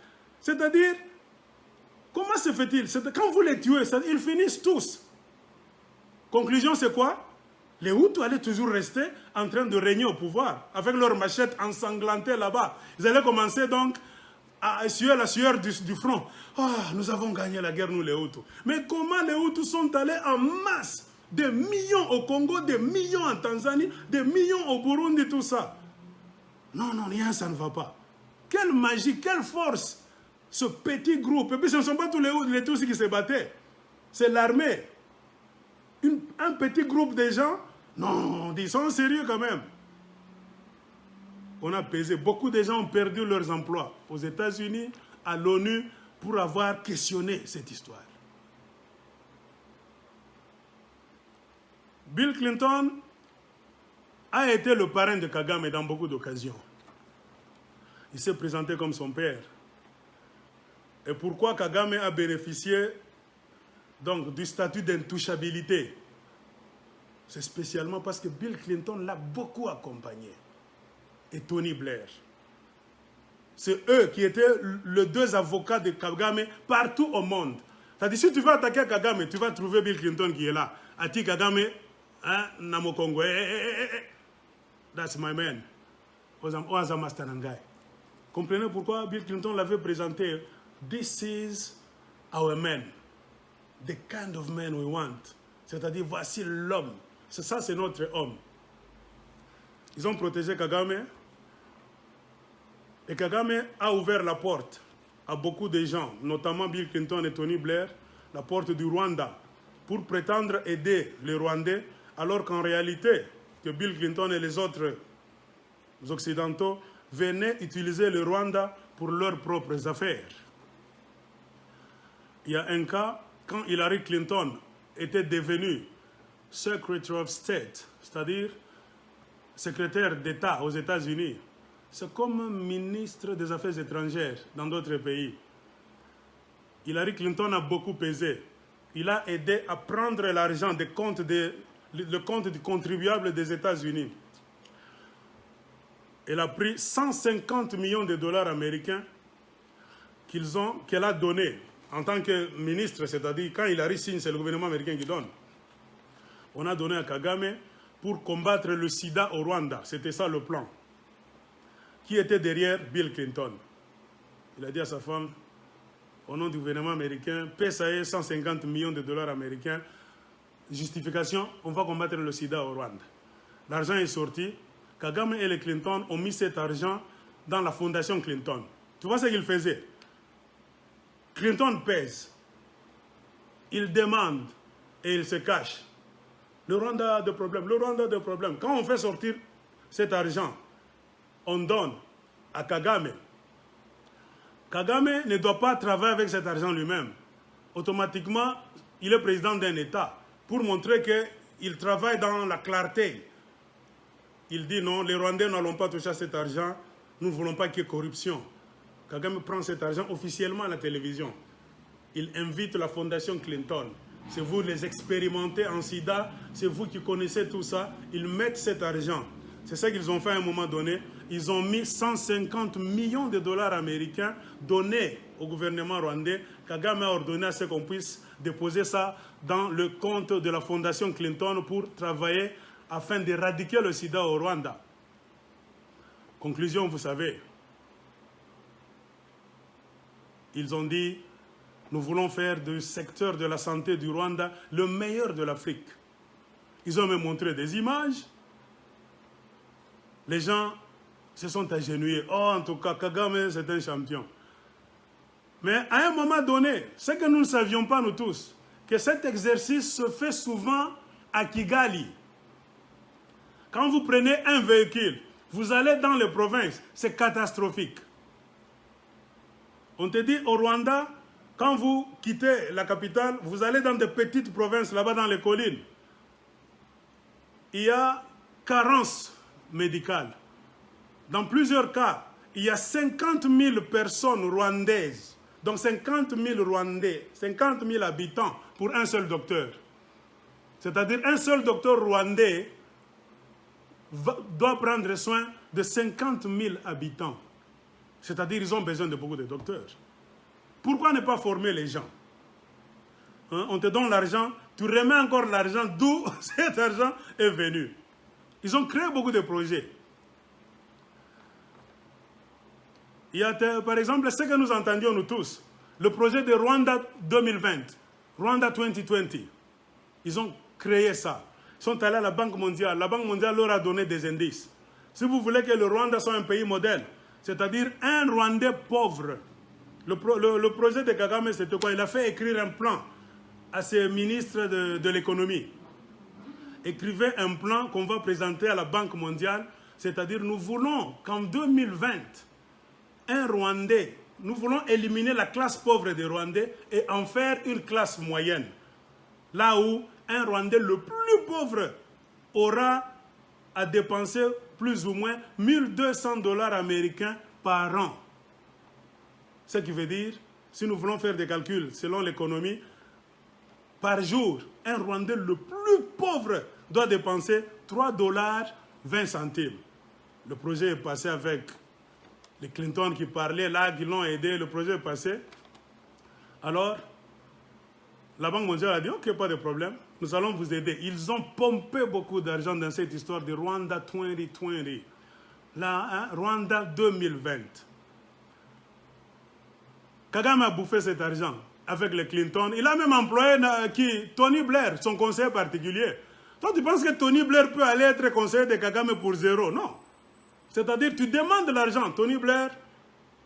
C'est-à-dire, comment se fait-il? Quand vous les tuez, ils finissent tous. Conclusion, c'est quoi? Les Hutus allaient toujours rester en train de régner au pouvoir, avec leurs machettes ensanglantées là-bas. Ils allaient commencer donc à essuyer la sueur du front. Ah, nous avons gagné la guerre, nous les Hutus. Mais comment les Hutus sont allés en masse? Des millions au Congo, des millions en Tanzanie, des millions au Burundi, tout ça. Non, non, rien, ça ne va pas. Quelle magie, quelle force, ce petit groupe. Et puis ce ne sont pas tous les Tutsis qui se battaient. C'est l'armée. Un petit groupe de gens, non, ils sont sérieux quand même. On a pesé. Beaucoup de gens ont perdu leurs emplois aux États-Unis, à l'ONU, pour avoir questionné cette histoire. Bill Clinton a été le parrain de Kagame dans beaucoup d'occasions. Il s'est présenté comme son père. Et pourquoi Kagame a bénéficié donc du statut d'intouchabilité? C'est spécialement parce que Bill Clinton l'a beaucoup accompagné. Et Tony Blair. C'est eux qui étaient les deux avocats de Kagame partout au monde. C'est-à-dire, si tu vas attaquer Kagame, tu vas trouver Bill Clinton qui est là. Ati Kagame, Namo Congo, that's my man. Comprenez pourquoi Bill Clinton l'avait présenté. This is our man. The kind of man we want. C'est-à-dire, voici l'homme. Ça, c'est notre homme. Ils ont protégé Kagame. Et Kagame a ouvert la porte à beaucoup de gens, notamment Bill Clinton et Tony Blair, la porte du Rwanda, pour prétendre aider les Rwandais, alors qu'en réalité, que Bill Clinton et les autres occidentaux venaient utiliser le Rwanda pour leurs propres affaires. Il y a un cas, quand Hillary Clinton était devenue Secretary of State, c'est-à-dire secrétaire d'État aux États-Unis, c'est comme ministre des Affaires étrangères dans d'autres pays. Hillary Clinton a beaucoup pesé. Il a aidé à prendre l'argent des comptes le compte du contribuable des États-Unis. Elle a pris 150 millions de dollars américains qu'elle a donnés en tant que ministre, c'est-à-dire quand Hillary signe, c'est le gouvernement américain qui donne. On a donné à Kagame pour combattre le sida au Rwanda. C'était ça le plan. Qui était derrière Bill Clinton? Il a dit à sa femme, au nom du gouvernement américain, paye 150 millions de dollars américains. Justification, on va combattre le sida au Rwanda. L'argent est sorti. Kagame et les Clinton ont mis cet argent dans la fondation Clinton. Tu vois ce qu'il faisait? Clinton pèse. Il demande et il se cache. Le Rwanda a des problèmes. Le Rwanda a des problèmes. Quand on fait sortir cet argent, on donne à Kagame. Kagame ne doit pas travailler avec cet argent lui-même. Automatiquement, il est président d'un État pour montrer qu'il travaille dans la clarté. Il dit non, les Rwandais n'allons pas toucher à cet argent, nous ne voulons pas qu'il y ait corruption. Kagame prend cet argent officiellement à la télévision. Il invite la fondation Clinton. C'est vous les expérimentez en sida, c'est vous qui connaissez tout ça. Ils mettent cet argent. C'est ça qu'ils ont fait à un moment donné. Ils ont mis 150 millions de dollars américains donnés au gouvernement rwandais Kagame a ordonné à ce qu'on puisse déposer ça dans le compte de la fondation Clinton pour travailler afin d'éradiquer le sida au Rwanda. Conclusion, vous savez, ils ont dit, nous voulons faire du secteur de la santé du Rwanda le meilleur de l'Afrique. Ils ont même montré des images. Les gens se sont agenouillés. Oh, en tout cas, Kagame, c'est un champion. Mais à un moment donné, ce que nous ne savions pas, nous tous, que cet exercice se fait souvent à Kigali. Quand vous prenez un véhicule, vous allez dans les provinces, c'est catastrophique. On te dit au Rwanda, quand vous quittez la capitale, vous allez dans des petites provinces, là-bas dans les collines. Il y a carence médicale. Dans plusieurs cas, il y a 50 000 personnes rwandaises, donc 50 000 Rwandais, 50 000 habitants pour un seul docteur. C'est-à-dire un seul docteur rwandais doit prendre soin de 50 000 habitants. C'est-à-dire qu'ils ont besoin de beaucoup de docteurs. Pourquoi ne pas former les gens? Hein? On te donne l'argent, tu remets encore l'argent, d'où cet argent est venu. Ils ont créé beaucoup de projets. Il y a, par exemple, ce que nous entendions nous tous, le projet de Rwanda 2020, Rwanda 2020. Ils ont créé ça. Ils sont allés à la Banque mondiale. La Banque mondiale leur a donné des indices. Si vous voulez que le Rwanda soit un pays modèle, c'est-à-dire un Rwandais pauvre, le projet de Kagame, c'était quoi? Il a fait écrire un plan à ses ministres de l'économie. Écrivez un plan qu'on va présenter à la Banque mondiale, c'est-à-dire nous voulons qu'en 2020, un Rwandais, nous voulons éliminer la classe pauvre des Rwandais et en faire une classe moyenne. Là où un Rwandais le plus pauvre aura à dépenser plus ou moins 1200 $ américains par an. Ce qui veut dire, si nous voulons faire des calculs selon l'économie, par jour, un Rwandais le plus pauvre doit dépenser 3,20 $. Le projet est passé avec les Clinton qui parlaient là, qui l'ont aidé, le projet est passé. Alors, la Banque mondiale a dit, ok, pas de problème, nous allons vous aider. Ils ont pompé beaucoup d'argent dans cette histoire de Rwanda 2020. Là, hein, Rwanda 2020. Kagame a bouffé cet argent avec les Clinton. Il a même employé Tony Blair, son conseiller particulier. Toi, tu penses que Tony Blair peut aller être conseiller de Kagame pour zéro? Non. C'est-à-dire, tu demandes de l'argent. Tony Blair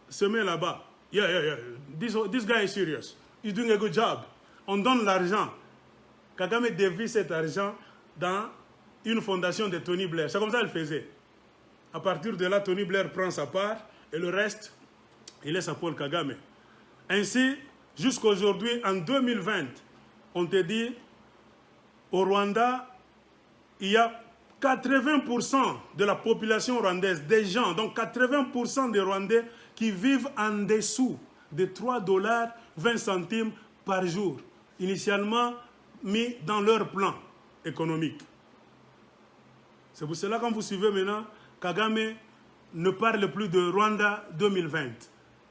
se met là-bas. Yeah. This guy is serious. He's doing a good job. On donne l'argent. Kagame dévie cet argent dans une fondation de Tony Blair. C'est comme ça qu'il faisait. À partir de là, Tony Blair prend sa part et le reste, il laisse à Paul Kagame. Ainsi, jusqu'à aujourd'hui, en 2020, on te dit, au Rwanda, il y a 80% de la population rwandaise, des gens, donc 80% des Rwandais qui vivent en dessous de 3,20 $ par jour, initialement mis dans leur plan économique. C'est pour cela, quand vous suivez maintenant, Kagame ne parle plus de Rwanda 2020.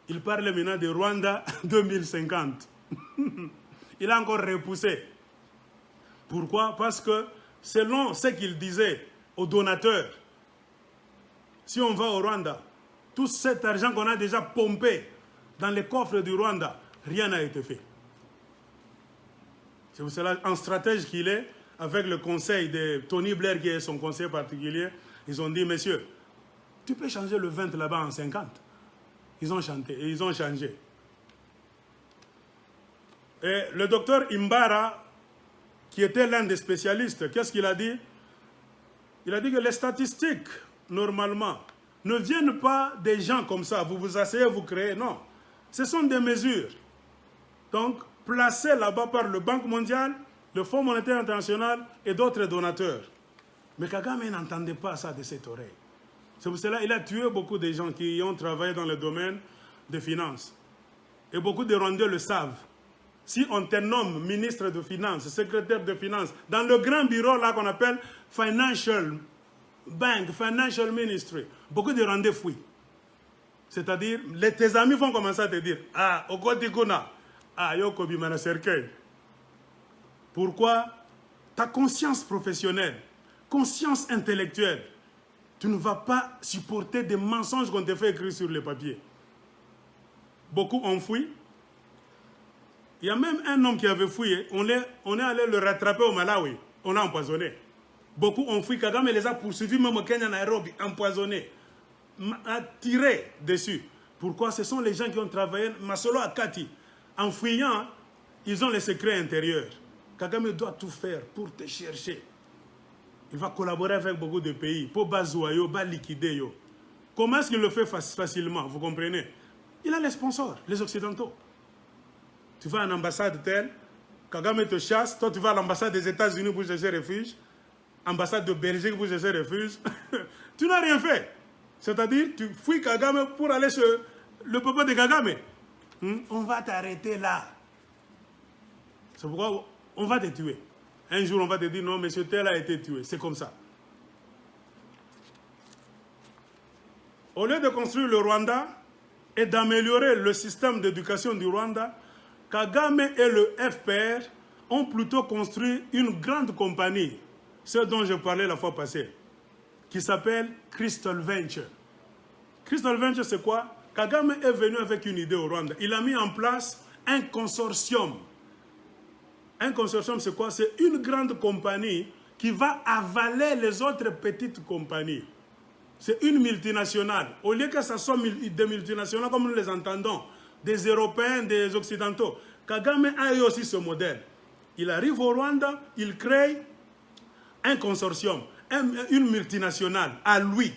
Il parle maintenant de Rwanda 2050. Il a encore repoussé. Pourquoi? Parce que selon ce qu'il disait aux donateurs, si on va au Rwanda, tout cet argent qu'on a déjà pompé dans les coffres du Rwanda, rien n'a été fait. C'est pour cela, en stratège qu'il est, avec le conseil de Tony Blair, qui est son conseiller particulier, ils ont dit, messieurs, tu peux changer le 20 là-bas en 50. Ils ont chanté et ils ont changé. Et le docteur Imbara, qui était l'un des spécialistes, qu'est-ce qu'il a dit? Il a dit que les statistiques, normalement, ne viennent pas des gens comme ça. Vous vous asseyez, vous créez. Non. Ce sont des mesures. Donc, placées là-bas par le Banque mondiale, le Fonds monétaire international et d'autres donateurs. Mais Kagame n'entendait pas ça de cette oreille. C'est pour cela qu'il a tué beaucoup de gens qui ont travaillé dans le domaine des finances. Et beaucoup de Rwandais le savent. Si on te nomme ministre de Finances, secrétaire de Finances, dans le grand bureau là qu'on appelle Financial Bank, Financial Ministry, beaucoup de Rwandais fuient. C'est-à-dire, tes amis vont commencer à te dire, ah, Okotikuna, Ah, yoko bimana cercueil. Pourquoi? Ta conscience professionnelle, conscience intellectuelle, tu ne vas pas supporter des mensonges qu'on te fait écrire sur les papiers. Beaucoup ont fui. Il y a même un homme qui avait fouillé. On est allé le rattraper au Malawi. On l'a empoisonné. Beaucoup ont fui. Kagame les a poursuivis, même au Kenya, Nairobi, empoisonnés, tirés dessus. Pourquoi? Ce sont les gens qui ont travaillé, Masolo Akati. En fuyant, ils ont les secrets intérieurs. Kagame doit tout faire pour te chercher. Il va collaborer avec beaucoup de pays pour bazouayo, ba liquider yo. Comment est-ce qu'il le fait facilement? Vous comprenez? Il a les sponsors, les Occidentaux. Tu vas à l'ambassade telle, Kagame te chasse, toi tu vas à l'ambassade des États-Unis pour chercher refuge, ambassade de Belgique pour chercher refuge. Tu n'as rien fait. C'est-à-dire, tu fuis Kagame pour aller chez le peuple de Kagame. On va t'arrêter là. C'est pourquoi on va te tuer. Un jour, on va te dire, non, monsieur tel a été tué. C'est comme ça. Au lieu de construire le Rwanda et d'améliorer le système d'éducation du Rwanda, Kagame et le FPR ont plutôt construit une grande compagnie, ce dont je parlais la fois passée, qui s'appelle Crystal Venture. Crystal Venture, c'est quoi? Kagame est venu avec une idée au Rwanda. Il a mis en place un consortium. Un consortium, c'est quoi? C'est une grande compagnie qui va avaler les autres petites compagnies. C'est une multinationale. Au lieu que ce soit des multinationales comme nous les entendons, des Européens, des Occidentaux, Kagame a eu aussi ce modèle. Il arrive au Rwanda, il crée un consortium, une multinationale à lui.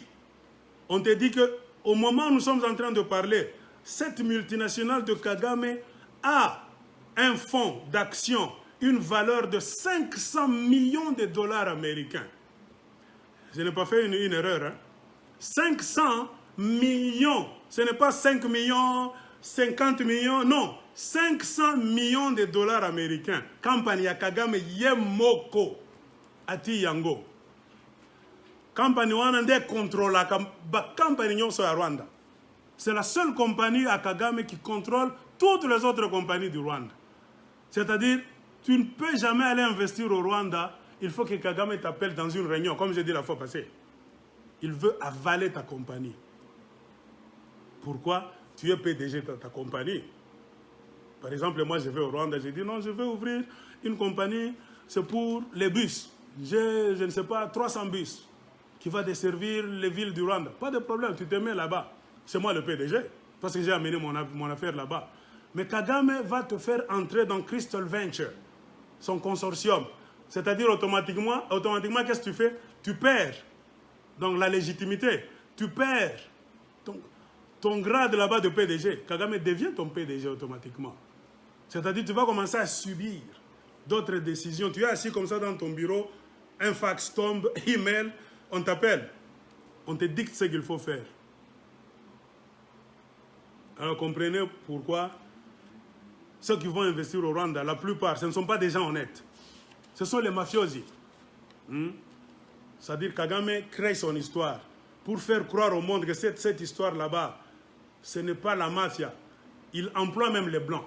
On te dit qu'au moment où nous sommes en train de parler, cette multinationale de Kagame a un fonds d'action, une valeur de 500 millions de dollars américains. Je n'ai pas fait une erreur. Hein? 500 millions. Ce n'est pas 5 millions, 50 millions, non. 500 millions de dollars américains. Campagne ya Kagame Yemoko Ati Yango. Campagne Wanande contrôle la campagne nyonso à Rwanda. C'est la seule compagnie à Kagame qui contrôle toutes les autres compagnies du Rwanda. C'est-à-dire, tu ne peux jamais aller investir au Rwanda, il faut que Kagame t'appelle dans une réunion, comme j'ai dit la fois passée. Il veut avaler ta compagnie. Pourquoi? Tu es PDG de ta compagnie. Par exemple, moi je vais au Rwanda, j'ai dit non, je vais ouvrir une compagnie, c'est pour les bus. J'ai, je ne sais pas, 300 bus qui va desservir les villes du Rwanda. Pas de problème, tu te mets là-bas. C'est moi le PDG, parce que j'ai amené mon affaire là-bas. Mais Kagame va te faire entrer dans Crystal Venture, son consortium. C'est-à-dire automatiquement, qu'est-ce que tu fais? Tu perds donc la légitimité. Tu perds ton grade là-bas de PDG. Kagame devient ton PDG automatiquement. C'est-à-dire tu vas commencer à subir d'autres décisions. Tu es assis comme ça dans ton bureau, un fax tombe, email, on t'appelle. On te dicte ce qu'il faut faire. Alors comprenez pourquoi ceux qui vont investir au Rwanda, la plupart, ce ne sont pas des gens honnêtes. Ce sont les mafiosi. C'est-à-dire Kagame crée son histoire pour faire croire au monde que cette histoire là-bas, ce n'est pas la mafia. Il emploie même les blancs.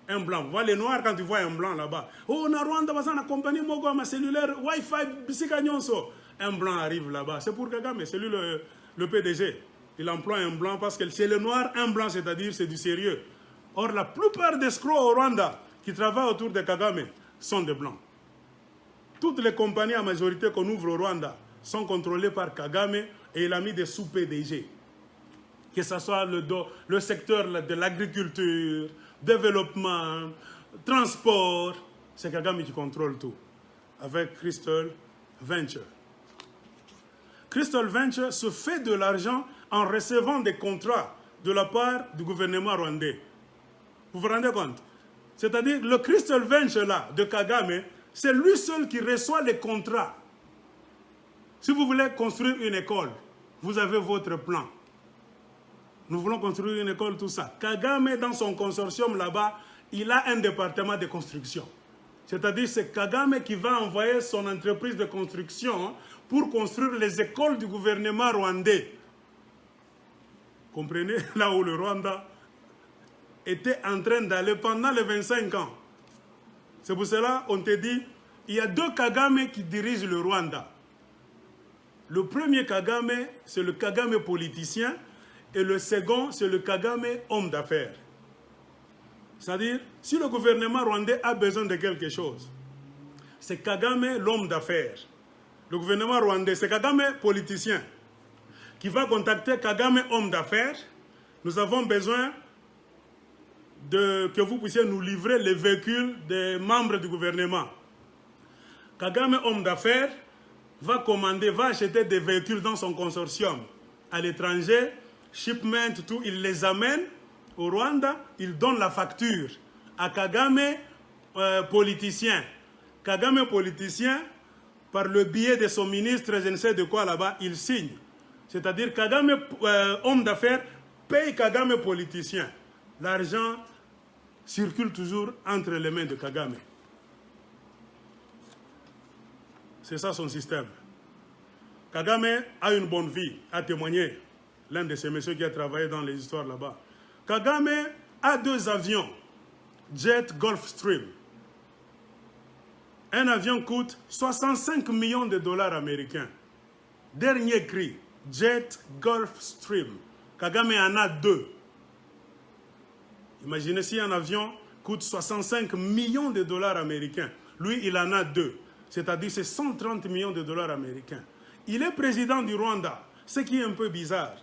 Un blanc. Vous voyez les noirs quand tu vois un blanc là-bas. Oh, on a Rwanda, on a compagnie, ma cellulaire, Wi-Fi, bisika nyonso. Un blanc arrive là-bas. C'est pour Kagame, c'est lui le PDG. Il emploie un blanc parce que chez les noirs, un blanc, c'est-à-dire c'est du sérieux. Or, la plupart des escrocs au Rwanda qui travaillent autour de Kagame sont des blancs. Toutes les compagnies à majorité qu'on ouvre au Rwanda sont contrôlées par Kagame et il a mis des sous-PDG. Que ce soit le secteur de l'agriculture, développement, transport, c'est Kagame qui contrôle tout. Avec Crystal Venture. Crystal Venture se fait de l'argent en recevant des contrats de la part du gouvernement rwandais. Vous vous rendez compte? C'est-à-dire, le Crystal Venture là, de Kagame, c'est lui seul qui reçoit les contrats. Si vous voulez construire une école, vous avez votre plan. Nous voulons construire une école, tout ça. Kagame, dans son consortium là-bas, il a un département de construction. C'est-à-dire, c'est Kagame qui va envoyer son entreprise de construction pour construire les écoles du gouvernement rwandais. Comprenez? Là où le Rwanda était en train d'aller pendant les 25 ans. C'est pour cela qu'on te dit, il y a deux Kagame qui dirigent le Rwanda. Le premier Kagame, c'est le Kagame politicien, et le second, c'est le Kagame homme d'affaires. C'est-à-dire, si le gouvernement rwandais a besoin de quelque chose, c'est Kagame l'homme d'affaires. Le gouvernement rwandais, c'est Kagame politicien qui va contacter Kagame homme d'affaires. Nous avons besoin que vous puissiez nous livrer les véhicules des membres du gouvernement. Kagame homme d'affaires va commander, va acheter des véhicules dans son consortium à l'étranger, shipment, tout, il les amène au Rwanda, il donne la facture à Kagame politicien. Kagame politicien, par le biais de son ministre, je ne sais de quoi là-bas, il signe. C'est-à-dire Kagame homme d'affaires paye Kagame politicien. L'argent circule toujours entre les mains de Kagame. C'est ça son système. Kagame a une bonne vie, a témoigné. L'un de ces messieurs qui a travaillé dans les histoires là-bas. Kagame a 2 avions, Jet Gulfstream. Un avion coûte 65 millions de dollars américains. Dernier cri, Jet Gulfstream. Kagame en a 2. Imaginez si un avion coûte 65 millions de dollars américains. Lui, il en a 2. C'est-à-dire c'est 130 millions de dollars américains. Il est président du Rwanda, ce qui est un peu bizarre.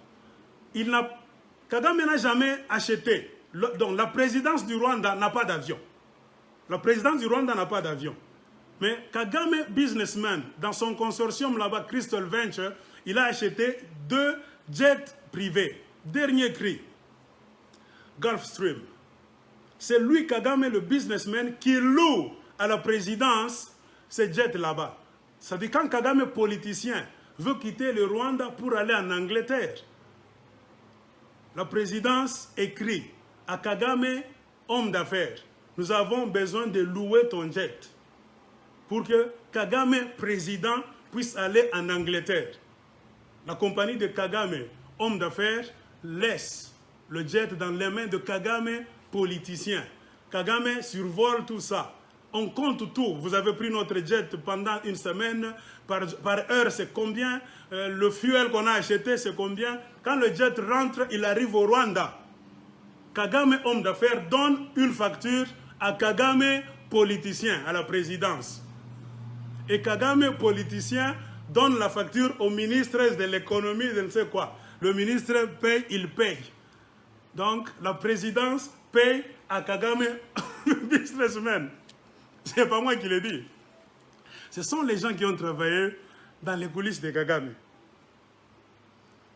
Kagame n'a jamais acheté. Donc la présidence du Rwanda n'a pas d'avion. La présidence du Rwanda n'a pas d'avion. Mais Kagame, businessman, dans son consortium là-bas, Crystal Venture, il a acheté 2 jets privés. Dernier cri. Gulfstream. C'est lui, Kagame, le businessman, qui loue à la présidence ces jets là-bas. C'est-à-dire quand Kagame, politicien, veut quitter le Rwanda pour aller en Angleterre, la présidence écrit à Kagame, homme d'affaires, nous avons besoin de louer ton jet pour que Kagame, président, puisse aller en Angleterre. La compagnie de Kagame, homme d'affaires, laisse le jet dans les mains de Kagame, politicien. Kagame survole tout ça. On compte tout. Vous avez pris notre jet pendant une semaine. Par heure, c'est combien? Le fuel qu'on a acheté, c'est combien? Quand le jet rentre, il arrive au Rwanda. Kagame, homme d'affaires, donne une facture à Kagame, politicien, à la présidence. Et Kagame, politicien, donne la facture au ministre de l'économie, je ne sais quoi. Le ministre paye, il paye. Donc, la présidence paye à Kagame, businessman. Ce n'est pas moi qui le dis. Ce sont les gens qui ont travaillé dans les coulisses de Kagame.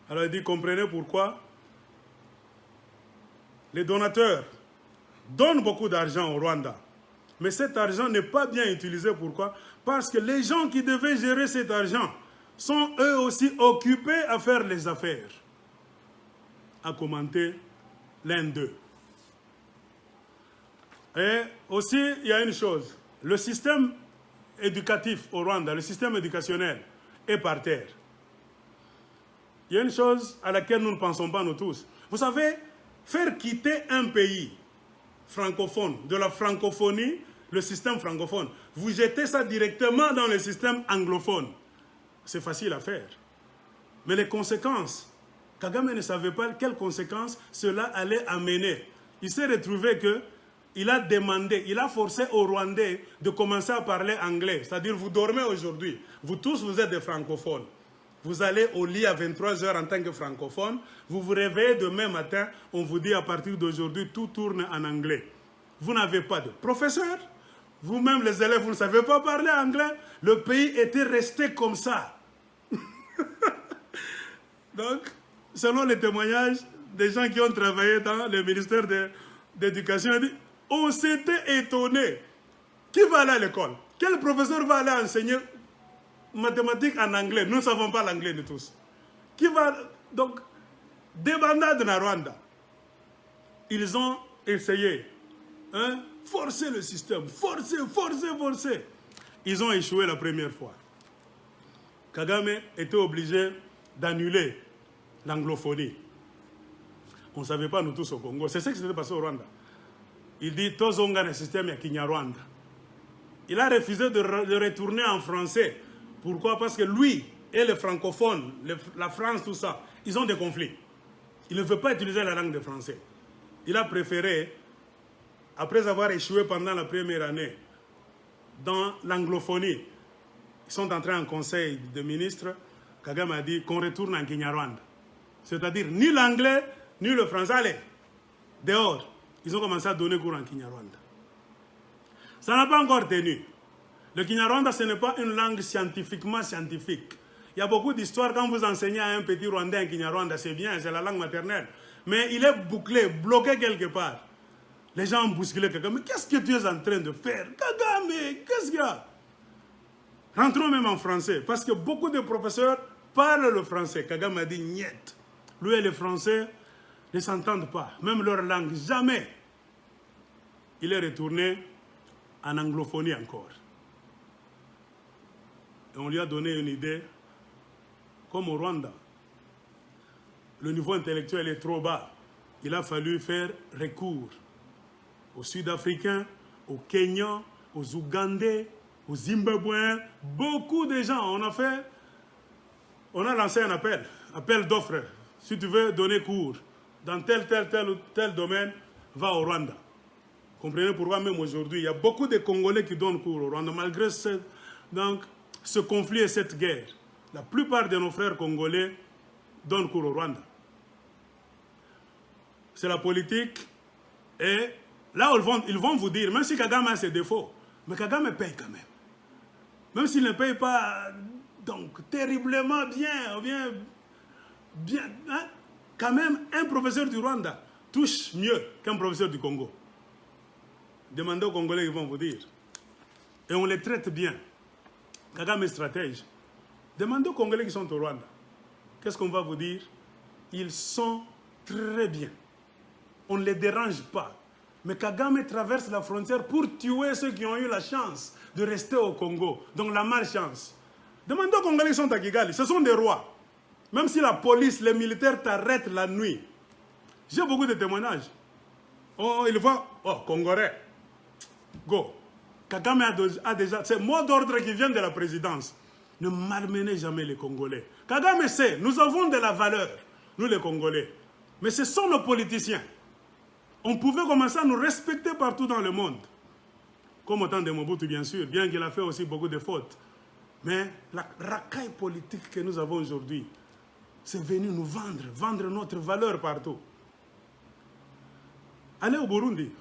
Alors il dit, comprenez pourquoi les donateurs donnent beaucoup d'argent au Rwanda. Mais cet argent n'est pas bien utilisé. Pourquoi? Parce que les gens qui devaient gérer cet argent sont eux aussi occupés à faire les affaires. A commenté l'un d'eux. Et aussi, il y a une chose. Le système éducatif au Rwanda, le système éducationnel, est par terre. Il y a une chose à laquelle nous ne pensons pas, nous tous. Vous savez, faire quitter un pays francophone, de la francophonie, le système francophone, vous jetez ça directement dans le système anglophone. C'est facile à faire. Mais les conséquences, Kagame ne savait pas quelles conséquences cela allait amener. Il s'est retrouvé que il a demandé, il a forcé aux Rwandais de commencer à parler anglais. C'est-à-dire, vous dormez aujourd'hui. Vous tous, vous êtes des francophones. Vous allez au lit à 23 h en tant que francophone. Vous vous réveillez demain matin. On vous dit à partir d'aujourd'hui, tout tourne en anglais. Vous n'avez pas de professeur. Vous-même, les élèves, vous ne savez pas parler anglais. Le pays était resté comme ça. Donc, selon les témoignages des gens qui ont travaillé dans le ministère de l'Éducation, on s'était étonné. Qui va aller à l'école? Quel professeur va aller enseigner mathématiques en anglais? Nous ne savons pas l'anglais de tous. Qui va... Donc, des bandades dans Rwanda. Ils ont essayé. Forcer le système. Forcer. Ils ont échoué la première fois. Kagame était obligé d'annuler l'anglophonie. On ne savait pas, nous tous, au Congo. C'est ce qui s'était passé au Rwanda. Il dit Tozonga le système à Kinyarwanda. Il a refusé de retourner en français. Pourquoi? Parce que lui et les francophones, la France, tout ça, ils ont des conflits. Il ne veut pas utiliser la langue de français. Il a préféré, après avoir échoué pendant la première année dans l'anglophonie, ils sont entrés en conseil de ministres, Kagame a dit qu'on retourne en Kinyarwanda. C'est-à-dire ni l'anglais, ni le français. Allez, dehors. Ils ont commencé à donner cours en Kinyarwanda. Ça n'a pas encore tenu. Le Kinyarwanda, ce n'est pas une langue scientifiquement scientifique. Il y a beaucoup d'histoires quand vous enseignez à un petit Rwandais en Kinyarwanda, c'est bien, c'est la langue maternelle. Mais il est bouclé, bloqué quelque part. Les gens ont bousculé Kagame. Mais qu'est-ce que tu es en train de faire? Kagame, qu'est-ce qu'il y a? Rentrons même en français, parce que beaucoup de professeurs parlent le français. Kagame a dit niet. Lui et les Français ne s'entendent pas, même leur langue, jamais. Il est retourné en anglophonie encore. Et on lui a donné une idée, comme au Rwanda. Le niveau intellectuel est trop bas. Il a fallu faire recours aux Sud-Africains, aux Kenyans, aux Ougandais, aux Zimbabwéens. Beaucoup de gens, on a lancé un appel d'offres. Si tu veux donner cours dans tel domaine, va au Rwanda. Comprenez pourquoi même aujourd'hui, il y a beaucoup de Congolais qui donnent cours au Rwanda, malgré ce conflit et cette guerre. La plupart de nos frères congolais donnent cours au Rwanda. C'est la politique. Et là, ils vont vous dire, même si Kagame a ses défauts, mais Kagame paye quand même. Même s'il ne paye pas donc, terriblement bien, ou bien hein, quand même, un professeur du Rwanda touche mieux qu'un professeur du Congo. Demandez aux Congolais, ils vont vous dire. Et on les traite bien. Kagame est stratège. Demandez aux Congolais qui sont au Rwanda. Qu'est-ce qu'on va vous dire? Ils sont très bien. On ne les dérange pas. Mais Kagame traverse la frontière pour tuer ceux qui ont eu la chance de rester au Congo. Donc la malchance. Demandez aux Congolais qui sont à Kigali. Ce sont des rois. Même si la police, les militaires t'arrêtent la nuit. J'ai beaucoup de témoignages. Oh, il va. Oh, Congolais. Go. Kagame a déjà. C'est mot d'ordre qui vient de la présidence. Ne malmenez jamais les Congolais. Kagame sait, nous avons de la valeur, nous les Congolais. Mais ce sont nos politiciens. On pouvait commencer à nous respecter partout dans le monde. Comme au temps de Mobutu, bien sûr, bien qu'il a fait aussi beaucoup de fautes. Mais la racaille politique que nous avons aujourd'hui, c'est venu nous vendre notre valeur partout. Allez au Burundi.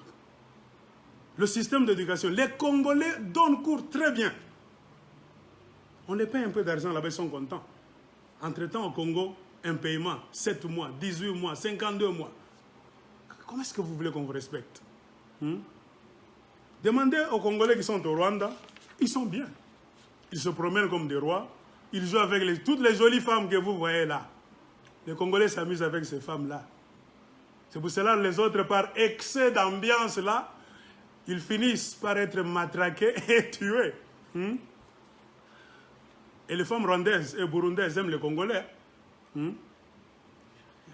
Le système d'éducation, les Congolais donnent cours très bien. On les paye un peu d'argent là-bas, ils sont contents. Entre-temps, au Congo, un paiement, 7 mois, 18 mois, 52 mois. Comment est-ce que vous voulez qu'on vous respecte? Demandez aux Congolais qui sont au Rwanda, ils sont bien. Ils se promènent comme des rois. Ils jouent avec toutes les jolies femmes que vous voyez là. Les Congolais s'amusent avec ces femmes-là. C'est pour cela que les autres, par excès d'ambiance là, ils finissent par être matraqués et tués. Et les femmes rwandaises et burundaises aiment les Congolais.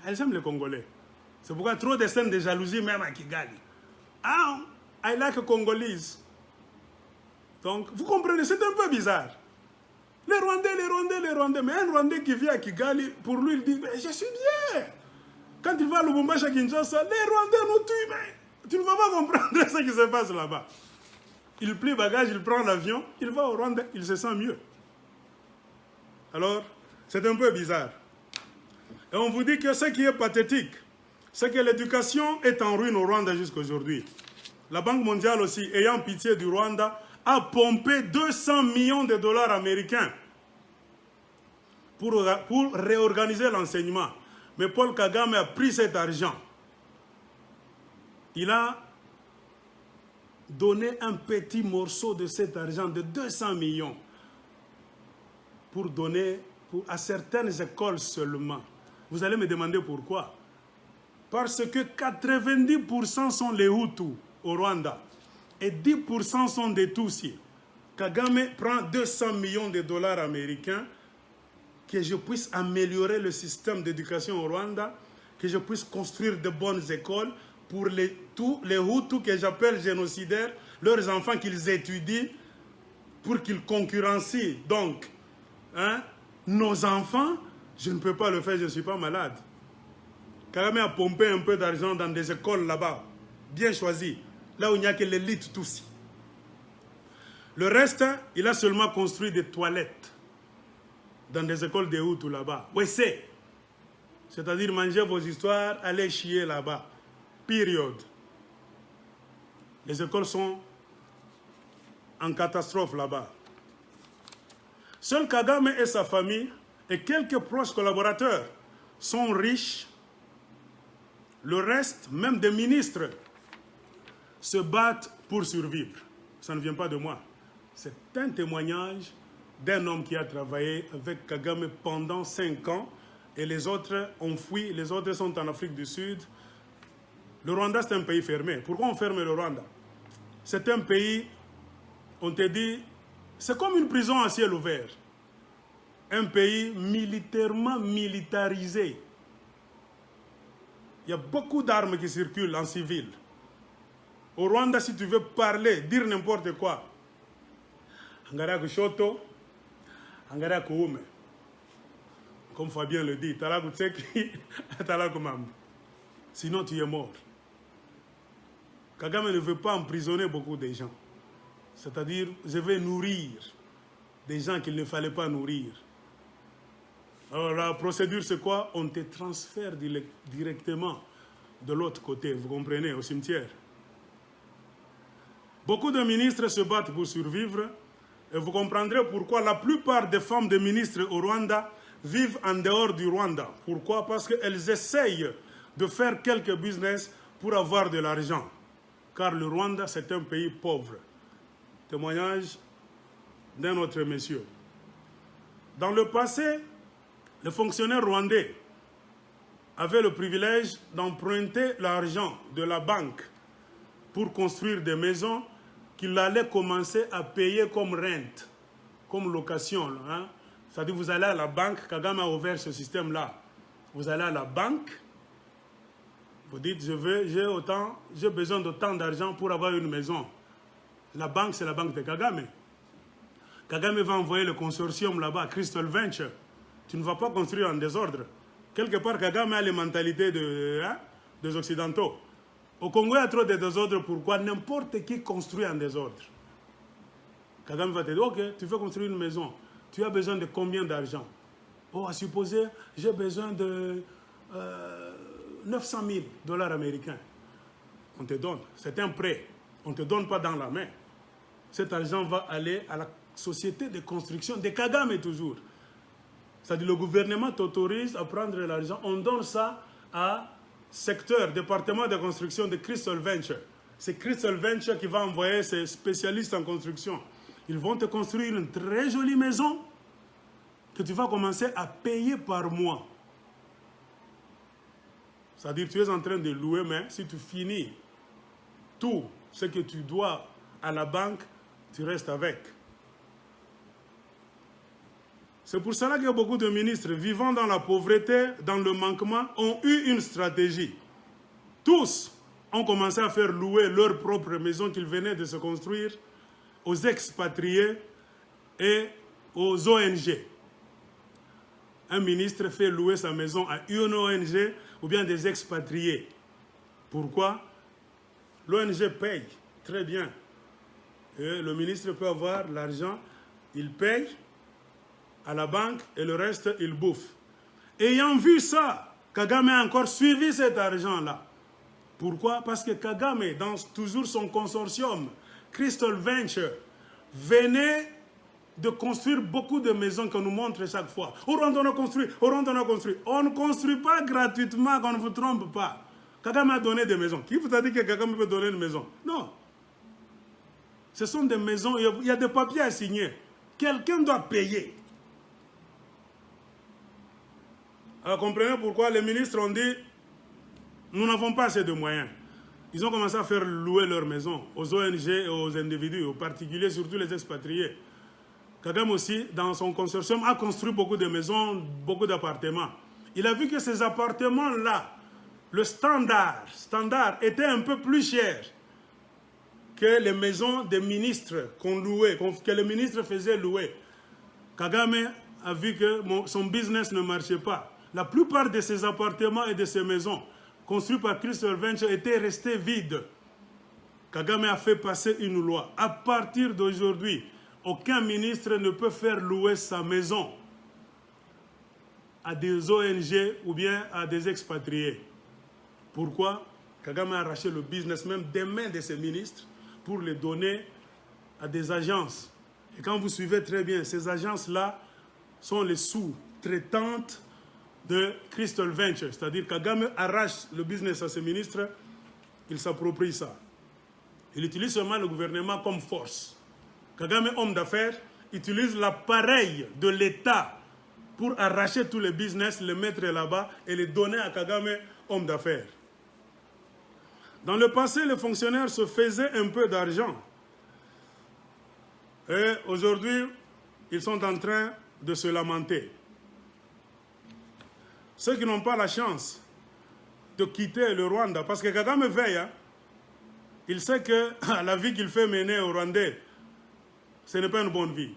Elles aiment les Congolais. C'est pourquoi trop de scènes de jalousie même à Kigali. Ah, I like Congolese. Donc, vous comprenez, c'est un peu bizarre. Les Rwandais. Mais un Rwandais qui vit à Kigali, pour lui, il dit, mais je suis bien. Quand il va à Lubumbashi à Kinshasa, les Rwandais nous tuent, mais tu ne vas pas comprendre ce qui se passe là-bas. Il plie bagage, il prend l'avion, il va au Rwanda, il se sent mieux. Alors, c'est un peu bizarre. Et on vous dit que ce qui est pathétique, c'est que l'éducation est en ruine au Rwanda jusqu'à aujourd'hui. La Banque mondiale aussi, ayant pitié du Rwanda, a pompé 200 millions de dollars américains pour réorganiser l'enseignement. Mais Paul Kagame a pris cet argent. Il a donné un petit morceau de cet argent de 200 millions pour donner à certaines écoles seulement. Vous allez me demander pourquoi. Parce que 90% sont les Hutus au Rwanda et 10% sont des Tutsis. Kagame prend 200 millions de dollars américains que je puisse améliorer le système d'éducation au Rwanda, que je puisse construire de bonnes écoles pour tous les Hutus que j'appelle génocidaires, leurs enfants qu'ils étudient pour qu'ils concurrencient donc nos enfants. Je ne peux pas le faire, je ne suis pas malade. Kagame a pompé un peu d'argent dans des écoles là-bas, bien choisies, là où il n'y a que l'élite Tutsi. Le reste, il a seulement construit des toilettes dans des écoles de Hutus là-bas. Oui, c'est-à-dire manger vos histoires, aller chier là-bas. Période. Les écoles sont en catastrophe là-bas. Seul Kagame et sa famille et quelques proches collaborateurs sont riches. Le reste, même des ministres, se battent pour survivre. Ça ne vient pas de moi. C'est un témoignage d'un homme qui a travaillé avec Kagame pendant 5 ans et les autres ont fui, les autres sont en Afrique du Sud. Le Rwanda, c'est un pays fermé. Pourquoi on ferme le Rwanda? C'est un pays, on te dit, c'est comme une prison à ciel ouvert. Un pays militairement militarisé. Il y a beaucoup d'armes qui circulent en civil. Au Rwanda, si tu veux parler, dire n'importe quoi, Angara Kushoto, Angara Kuume. Comme Fabien le dit, Talaku Tseki, Talaku Mambo. Sinon, tu es mort. Kagame ne veut pas emprisonner beaucoup de gens. C'est-à-dire, je vais nourrir des gens qu'il ne fallait pas nourrir. Alors, la procédure, c'est quoi? On te transfère directement de l'autre côté, vous comprenez, au cimetière. Beaucoup de ministres se battent pour survivre. Et vous comprendrez pourquoi la plupart des femmes de ministres au Rwanda vivent en dehors du Rwanda. Pourquoi? Parce qu'elles essayent de faire quelques business pour avoir de l'argent. Car le Rwanda, c'est un pays pauvre. Témoignage d'un autre monsieur. Dans le passé, les fonctionnaires rwandais avaient le privilège d'emprunter l'argent de la banque pour construire des maisons qu'il allait commencer à payer comme rente, comme location. Hein? C'est-à-dire, vous allez à la banque, Kagame a ouvert ce système-là. Vous allez à la banque, vous dites, j'ai besoin d'autant d'argent pour avoir une maison. La banque, c'est la banque de Kagame. Kagame va envoyer le consortium là-bas, Crystal Venture. Tu ne vas pas construire en désordre. Quelque part, Kagame a les mentalités des Occidentaux. Au Congo, il y a trop de désordre. Pourquoi? N'importe qui construit en désordre. Kagame va te dire, ok, tu veux construire une maison. Tu as besoin de combien d'argent? Oh, à supposer, j'ai besoin de 900 000 $ américains. On te donne. C'est un prêt. On ne te donne pas dans la main. Cet argent va aller à la société de construction de Kagame toujours. C'est-à-dire le gouvernement t'autorise à prendre l'argent. On donne ça à secteur, département de construction de Crystal Venture. C'est Crystal Venture qui va envoyer ses spécialistes en construction. Ils vont te construire une très jolie maison que tu vas commencer à payer par mois. C'est-à-dire tu es en train de louer, mais si tu finis tout ce que tu dois à la banque, tu restes avec. C'est pour cela que beaucoup de ministres vivant dans la pauvreté, dans le manquement, ont eu une stratégie. Tous ont commencé à faire louer leur propre maison qu'ils venaient de se construire aux expatriés et aux ONG. Un ministre fait louer sa maison à une ONG ou bien des expatriés. Pourquoi? L'ONG paye très bien. Et le ministre peut avoir l'argent, il paye à la banque et le reste, il bouffe. Ayant vu ça, Kagame a encore suivi cet argent-là. Pourquoi? Parce que Kagame, dans toujours son consortium, Crystal Venture, venait de construire beaucoup de maisons qu'on nous montre chaque fois. Au Rwanda, on a construit, au Rwanda, on a construit. On ne construit pas gratuitement, qu'on ne vous trompe pas. Kagame a donné des maisons. Qui vous a dit que Kagame peut donner une maison? Non. Ce sont des maisons, il y a des papiers à signer. Quelqu'un doit payer. Alors comprenez pourquoi les ministres ont dit nous n'avons pas assez de moyens. Ils ont commencé à faire louer leurs maisons aux ONG et aux individus, aux particuliers, surtout les expatriés. Kagame aussi, dans son consortium, a construit beaucoup de maisons, beaucoup d'appartements. Il a vu que ces appartements-là, le standard était un peu plus cher que les maisons des ministres qu'on louait, que les ministres faisaient louer. Kagame a vu que son business ne marchait pas. La plupart de ses appartements et de ses maisons construits par Crystal Venture étaient restés vides. Kagame a fait passer une loi. À partir d'aujourd'hui, aucun ministre ne peut faire louer sa maison à des ONG ou bien à des expatriés. Pourquoi? Kagame a arraché le business même des mains de ses ministres pour les donner à des agences. Et quand vous suivez très bien, ces agences-là sont les sous-traitantes de Crystal Venture. C'est-à-dire Kagame arrache le business à ses ministres, il s'approprie ça. Il utilise seulement le gouvernement comme force. Kagame, homme d'affaires, utilise l'appareil de l'État pour arracher tous les business, les mettre là-bas et les donner à Kagame, homme d'affaires. Dans le passé, les fonctionnaires se faisaient un peu d'argent. Et aujourd'hui, ils sont en train de se lamenter. Ceux qui n'ont pas la chance de quitter le Rwanda, parce que Kagame veille, hein, il sait que la vie qu'il fait mener au Rwandais, ce n'est pas une bonne vie.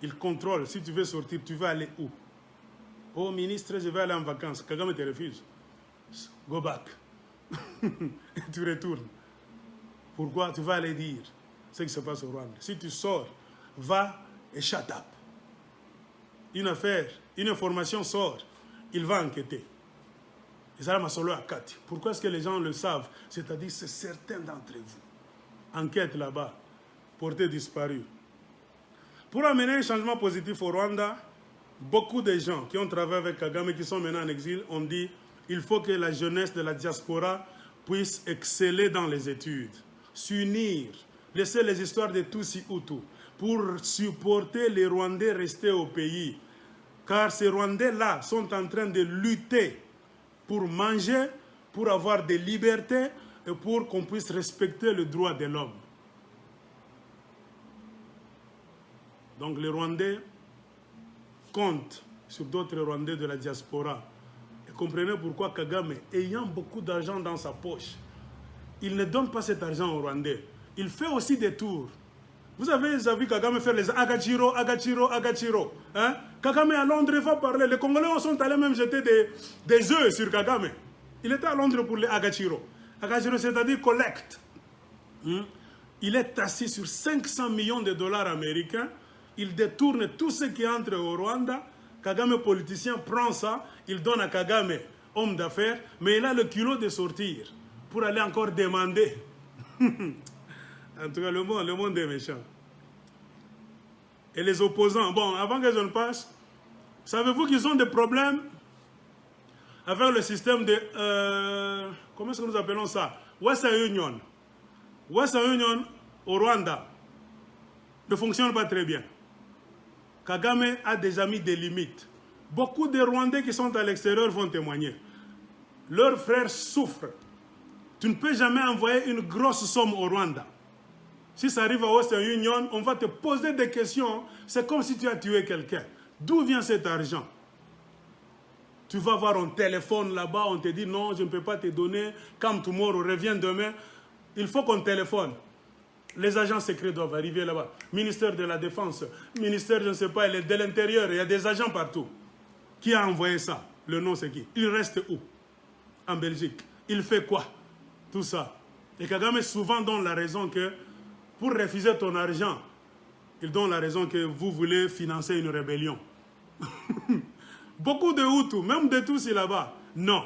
Il contrôle, si tu veux sortir, tu veux aller où? Oh ministre, je vais aller en vacances. Kagame te refuse. Go back. Et tu retournes. Pourquoi? Tu vas aller dire ce qui se passe au Rwanda. Si tu sors, va et shut up. Une affaire, une information sort, il va enquêter. Et ça m'a solo à 4. Pourquoi est-ce que les gens le savent? C'est-à-dire, c'est certains d'entre vous. Enquête là-bas, portée disparue. Pour amener un changement positif au Rwanda, beaucoup de gens qui ont travaillé avec Kagame, qui sont maintenant en exil, ont dit qu'il faut que la jeunesse de la diaspora puisse exceller dans les études, s'unir, laisser les histoires de Tutsi Hutu pour supporter les Rwandais restés au pays. Car ces Rwandais-là sont en train de lutter pour manger, pour avoir des libertés et pour qu'on puisse respecter le droit de l'homme. Donc les Rwandais comptent sur d'autres Rwandais de la diaspora. Et comprenez pourquoi Kagame, ayant beaucoup d'argent dans sa poche, il ne donne pas cet argent aux Rwandais. Il fait aussi des tours. Vous avez vu Kagame faire les Agachiro. Hein? Kagame à Londres va parler. Les Congolais sont allés même jeter des œufs sur Kagame. Il était à Londres pour les Agachiro. Agachiro, c'est-à-dire collecte. Il est assis sur 500 millions de dollars américains. Il détourne tout ce qui entre au Rwanda. Kagame, politicien, prend ça. Il donne à Kagame, homme d'affaires. Mais il a le culot de sortir pour aller encore demander. En tout cas, le monde est méchant. Et les opposants, bon, avant que je ne passe, savez-vous qu'ils ont des problèmes avec le système de... comment est-ce que nous appelons ça? Western Union. Western Union au Rwanda ne fonctionne pas très bien. Kagame a déjà mis des limites. Beaucoup de Rwandais qui sont à l'extérieur vont témoigner. Leurs frères souffrent. Tu ne peux jamais envoyer une grosse somme au Rwanda. Si ça arrive à Western Union, on va te poser des questions. C'est comme si tu as tué quelqu'un. D'où vient cet argent? Tu vas voir un téléphone là-bas, on te dit non, je ne peux pas te donner. Come tomorrow, reviens demain. Il faut qu'on téléphone. Les agents secrets doivent arriver là-bas. Ministère de la Défense, ministère, je ne sais pas, de l'Intérieur, il y a des agents partout. Qui a envoyé ça? Le nom c'est qui? Il reste où? En Belgique. Il fait quoi? Tout ça. Et Kagame souvent donne la raison que pour refuser ton argent, il donne la raison que vous voulez financer une rébellion. Beaucoup de Hutus, même de Tutsis là-bas, non.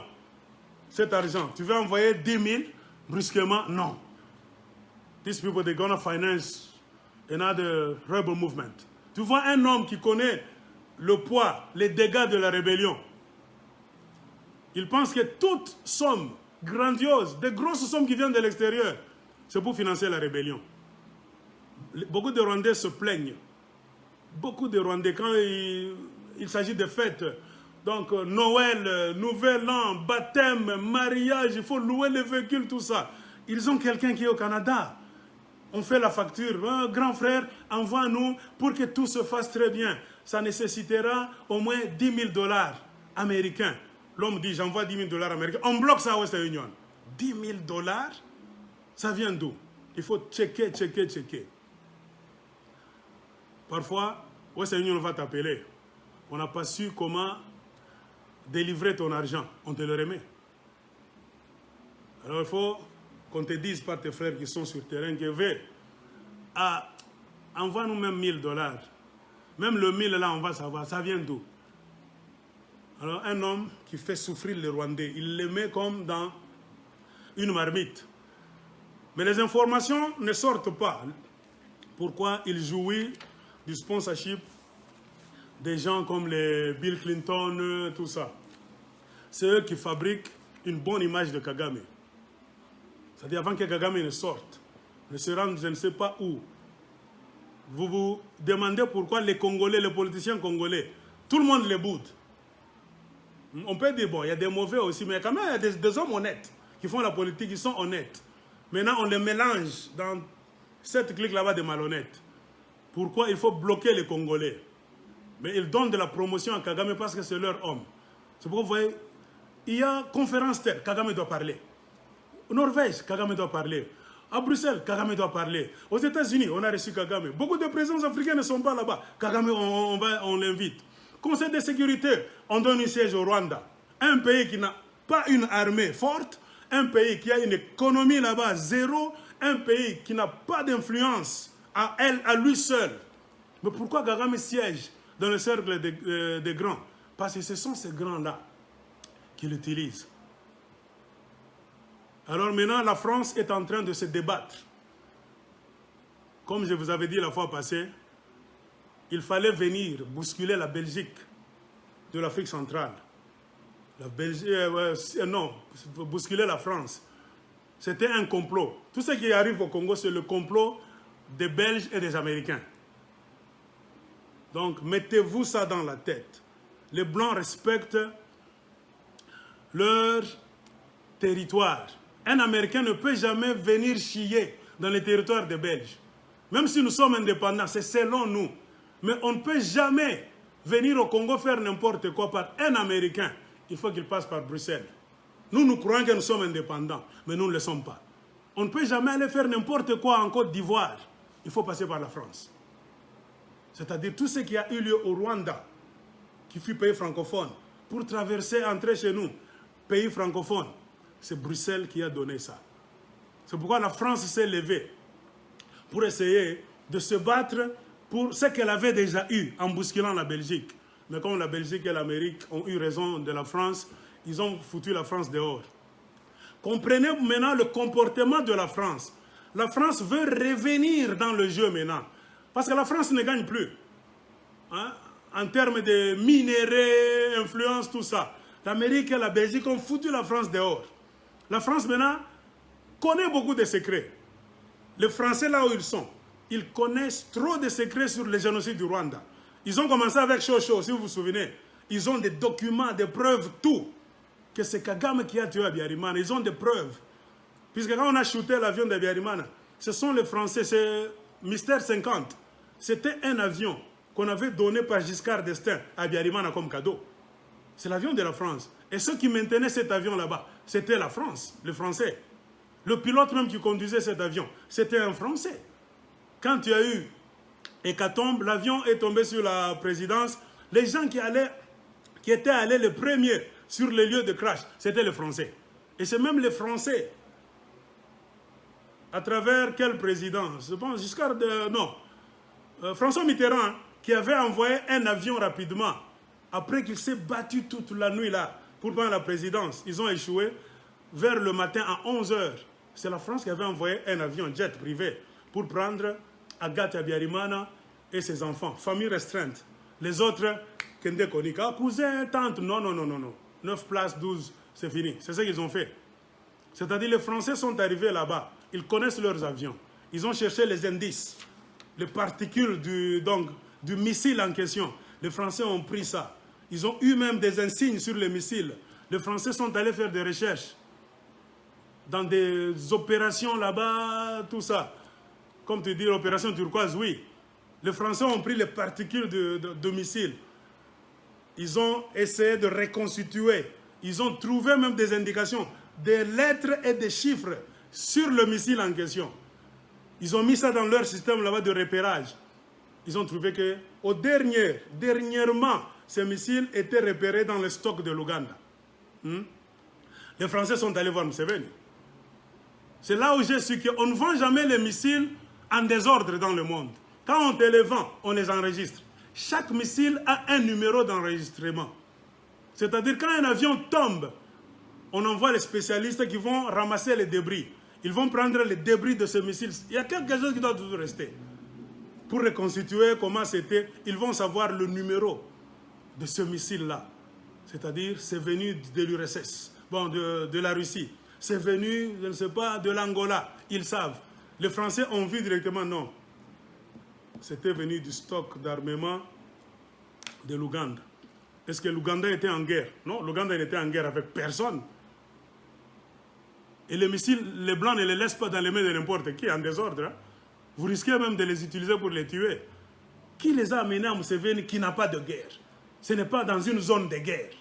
Cet argent, tu veux envoyer 10 000, brusquement, non. These people, they're gonna finance another rebel movement. Tu vois un homme qui connaît le poids, les dégâts de la rébellion. Il pense que toute somme grandiose, des grosses sommes qui viennent de l'extérieur, c'est pour financer la rébellion. Beaucoup de Rwandais se plaignent. Beaucoup de Rwandais, quand il s'agit de fêtes, donc Noël, Nouvel An, baptême, mariage, il faut louer les véhicules, tout ça. Ils ont quelqu'un qui est au Canada. On fait la facture. Grand frère, envoie-nous pour que tout se fasse très bien. Ça nécessitera au moins 10 000 $ américains. L'homme dit, j'envoie 10 000 $ américains. On bloque ça à Western Union. 10 000 $, ça vient d'où? Il faut checker. Parfois, Western Union va t'appeler. On n'a pas su comment délivrer ton argent. On te le remet. Alors il faut qu'on te dise par tes frères qui sont sur le terrain que envoie-nous même 1 000 $. Même le 1000 là, on va savoir, ça vient d'où? Alors un homme qui fait souffrir les Rwandais, il les met comme dans une marmite. Mais les informations ne sortent pas. Pourquoi il jouit du sponsorship des gens comme les Bill Clinton, tout ça. C'est eux qui fabriquent une bonne image de Kagame. C'est-à-dire avant que Kagame ne sorte, ne se rende je ne sais pas où. Vous vous demandez pourquoi les Congolais, les politiciens congolais, tout le monde les boude. On peut dire, bon, il y a des mauvais aussi, mais quand même, il y a des hommes honnêtes qui font la politique, ils sont honnêtes. Maintenant, on les mélange dans cette clique là-bas de malhonnêtes. Pourquoi il faut bloquer les Congolais? Mais ils donnent de la promotion à Kagame parce que c'est leur homme. C'est pourquoi vous voyez, il y a conférence terre, Kagame doit parler. Au Norvège, Kagame doit parler. À Bruxelles, Kagame doit parler. Aux États-Unis, on a reçu Kagame. Beaucoup de présidents africains ne sont pas là-bas. Kagame, on l'invite. Conseil de sécurité, on donne un siège au Rwanda. Un pays qui n'a pas une armée forte, un pays qui a une économie là-bas zéro, un pays qui n'a pas d'influence à lui seul. Mais pourquoi Kagame siège dans le cercle des grands? Parce que ce sont ces grands-là qui l'utilisent. Alors maintenant, la France est en train de se débattre. Comme je vous avais dit la fois passée, il fallait venir bousculer la Belgique de l'Afrique centrale. La Belgique, non, bousculer la France. C'était un complot. Tout ce qui arrive au Congo, c'est le complot des Belges et des Américains. Donc, mettez-vous ça dans la tête. Les Blancs respectent leur territoire. Un Américain ne peut jamais venir chier dans les territoires des Belges. Même si nous sommes indépendants, c'est selon nous. Mais on ne peut jamais venir au Congo faire n'importe quoi par un Américain. Il faut qu'il passe par Bruxelles. Nous croyons que nous sommes indépendants, mais nous ne le sommes pas. On ne peut jamais aller faire n'importe quoi en Côte d'Ivoire. Il faut passer par la France. C'est-à-dire tout ce qui a eu lieu au Rwanda, qui fut pays francophone, pour traverser, entrer chez nous, pays francophone. C'est Bruxelles qui a donné ça. C'est pourquoi la France s'est levée pour essayer de se battre pour ce qu'elle avait déjà eu en bousculant la Belgique. Mais comme la Belgique et l'Amérique ont eu raison de la France, ils ont foutu la France dehors. Comprenez maintenant le comportement de la France. La France veut revenir dans le jeu maintenant. Parce que la France ne gagne plus. Hein? En termes de minéraux, influence, tout ça. L'Amérique et la Belgique ont foutu la France dehors. La France maintenant connaît beaucoup de secrets. Les Français là où ils sont, ils connaissent trop de secrets sur le génocide du Rwanda. Ils ont commencé avec Chocho, si vous vous souvenez. Ils ont des documents, des preuves, tout. Que c'est Kagame qui a tué Abiyarimana. Ils ont des preuves. Puisque quand on a shooté l'avion d'Abiyarimana, ce sont les Français, c'est Mystère 50. C'était un avion qu'on avait donné par Giscard d'Estaing à Abiyarimana comme cadeau. C'est l'avion de la France. Et ceux qui maintenaient cet avion là-bas, c'était la France, les Français. Le pilote même qui conduisait cet avion, c'était un Français. Quand il y a eu hécatombe, l'avion est tombé sur la présidence. Les gens qui étaient allés les premiers sur les lieux de crash, c'était les Français. Et c'est même les Français, à travers quel président? Je pense Giscard de... Non. François Mitterrand, qui avait envoyé un avion rapidement, après qu'il s'est battu toute la nuit là, pour prendre la présidence. Ils ont échoué vers le matin à 11 h. C'est la France qui avait envoyé un avion jet privé pour prendre Agathe Abiyarimana et ses enfants, famille restreinte. Les autres, Kende Konika, cousin, tante, non. 9 places, 12, c'est fini. C'est ce qu'ils ont fait. C'est-à-dire les Français sont arrivés là-bas. Ils connaissent leurs avions. Ils ont cherché les indices, les particules du missile en question. Les Français ont pris ça. Ils ont eu même des insignes sur les missiles. Les Français sont allés faire des recherches dans des opérations là-bas, tout ça. Comme tu dis, l'opération turquoise, oui. Les Français ont pris les particules de missiles. Ils ont essayé de reconstituer. Ils ont trouvé même des indications, des lettres et des chiffres sur le missile en question. Ils ont mis ça dans leur système là-bas de repérage. Ils ont trouvé que, dernièrement, ces missiles étaient repérés dans le stock de l'Ouganda. Les Français sont allés voir Museveni. C'est là où j'ai su qu'on ne vend jamais les missiles en désordre dans le monde. Quand on te les vend, on les enregistre. Chaque missile a un numéro d'enregistrement. C'est-à-dire quand un avion tombe, on envoie les spécialistes qui vont ramasser les débris. Ils vont prendre les débris de ce missile. Il y a quelque chose qui doit toujours rester. Pour reconstituer comment c'était, ils vont savoir le numéro de ce missile-là. C'est-à-dire, c'est venu de l'URSS, bon, de la Russie. C'est venu, je ne sais pas, de l'Angola. Ils savent. Les Français ont vu directement, non. C'était venu du stock d'armement de l'Ouganda. Est-ce que l'Ouganda était en guerre? Non, l'Ouganda n'était en guerre avec personne. Et les missiles, les Blancs ne les laissent pas dans les mains de n'importe qui, en désordre. Hein? Vous risquez même de les utiliser pour les tuer. Qui les a amenés à Museveni qui n'a pas de guerre? Ce n'est pas dans une zone de guerre.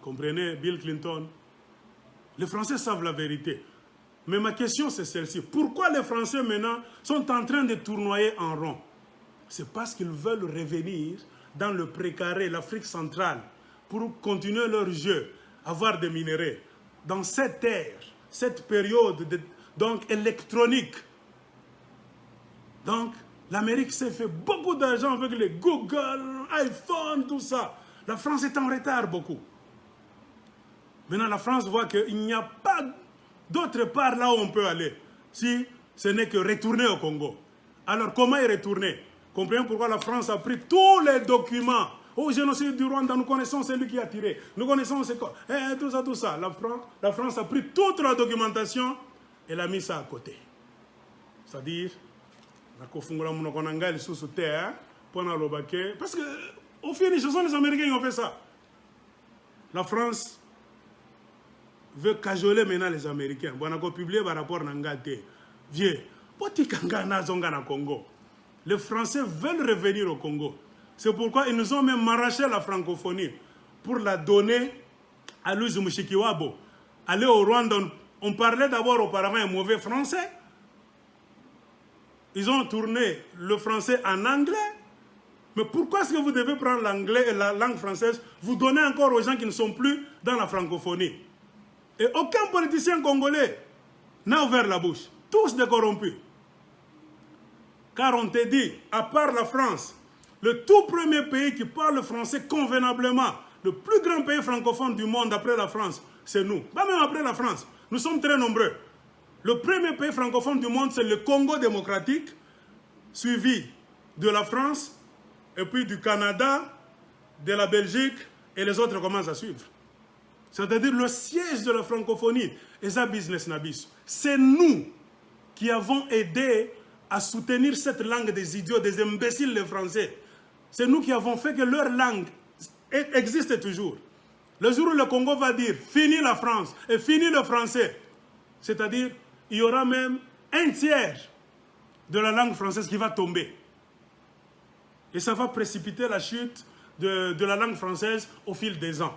Comprenez, Bill Clinton? Les Français savent la vérité. Mais ma question, c'est celle-ci. Pourquoi les Français, maintenant, sont en train de tournoyer en rond? C'est parce qu'ils veulent revenir dans le précaré, l'Afrique centrale, pour continuer leur jeu, avoir des minéraux. Dans cette ère, cette période donc électronique. Donc, l'Amérique s'est fait beaucoup d'argent avec les Google, iPhone, tout ça. La France est en retard beaucoup. Maintenant, la France voit qu'il n'y a pas d'autre part là où on peut aller, si ce n'est que retourner au Congo. Alors, comment y retourner? Comprenez pourquoi la France a pris tous les documents. Au génocide du Rwanda, nous connaissons celui qui a tiré. Nous connaissons ce quoi. Tout ça, tout ça. La France a pris toute la documentation et l'a mis ça à côté. C'est-à-dire, parce que, au finish, ce sont les Américains qui ont fait ça. La France veut cajoler maintenant les Américains. On a publié un rapport Nangate. Vieux, Congo. Les Français veulent revenir au Congo. C'est pourquoi ils nous ont même arraché la francophonie pour la donner à Louis Mushikiwabo. Aller au Rwanda, on parlait d'abord auparavant un mauvais français. Ils ont tourné le français en anglais. Mais pourquoi est-ce que vous devez prendre l'anglais et la langue française, vous donner encore aux gens qui ne sont plus dans la francophonie? Et aucun politicien congolais n'a ouvert la bouche. Tous des corrompus. Car on te dit, à part la France, le tout premier pays qui parle français convenablement, le plus grand pays francophone du monde après la France, c'est nous. Pas même après la France. Nous sommes très nombreux. Le premier pays francophone du monde, c'est le Congo démocratique, suivi de la France, et puis du Canada, de la Belgique, et les autres commencent à suivre. C'est-à-dire le siège de la francophonie, et ça business nabis. C'est nous qui avons aidé à soutenir cette langue des idiots, des imbéciles, les Français. C'est nous qui avons fait que leur langue existe toujours. Le jour où le Congo va dire « fini la France » et « fini le français », c'est-à-dire il y aura même un tiers de la langue française qui va tomber. Et ça va précipiter la chute de la langue française au fil des ans.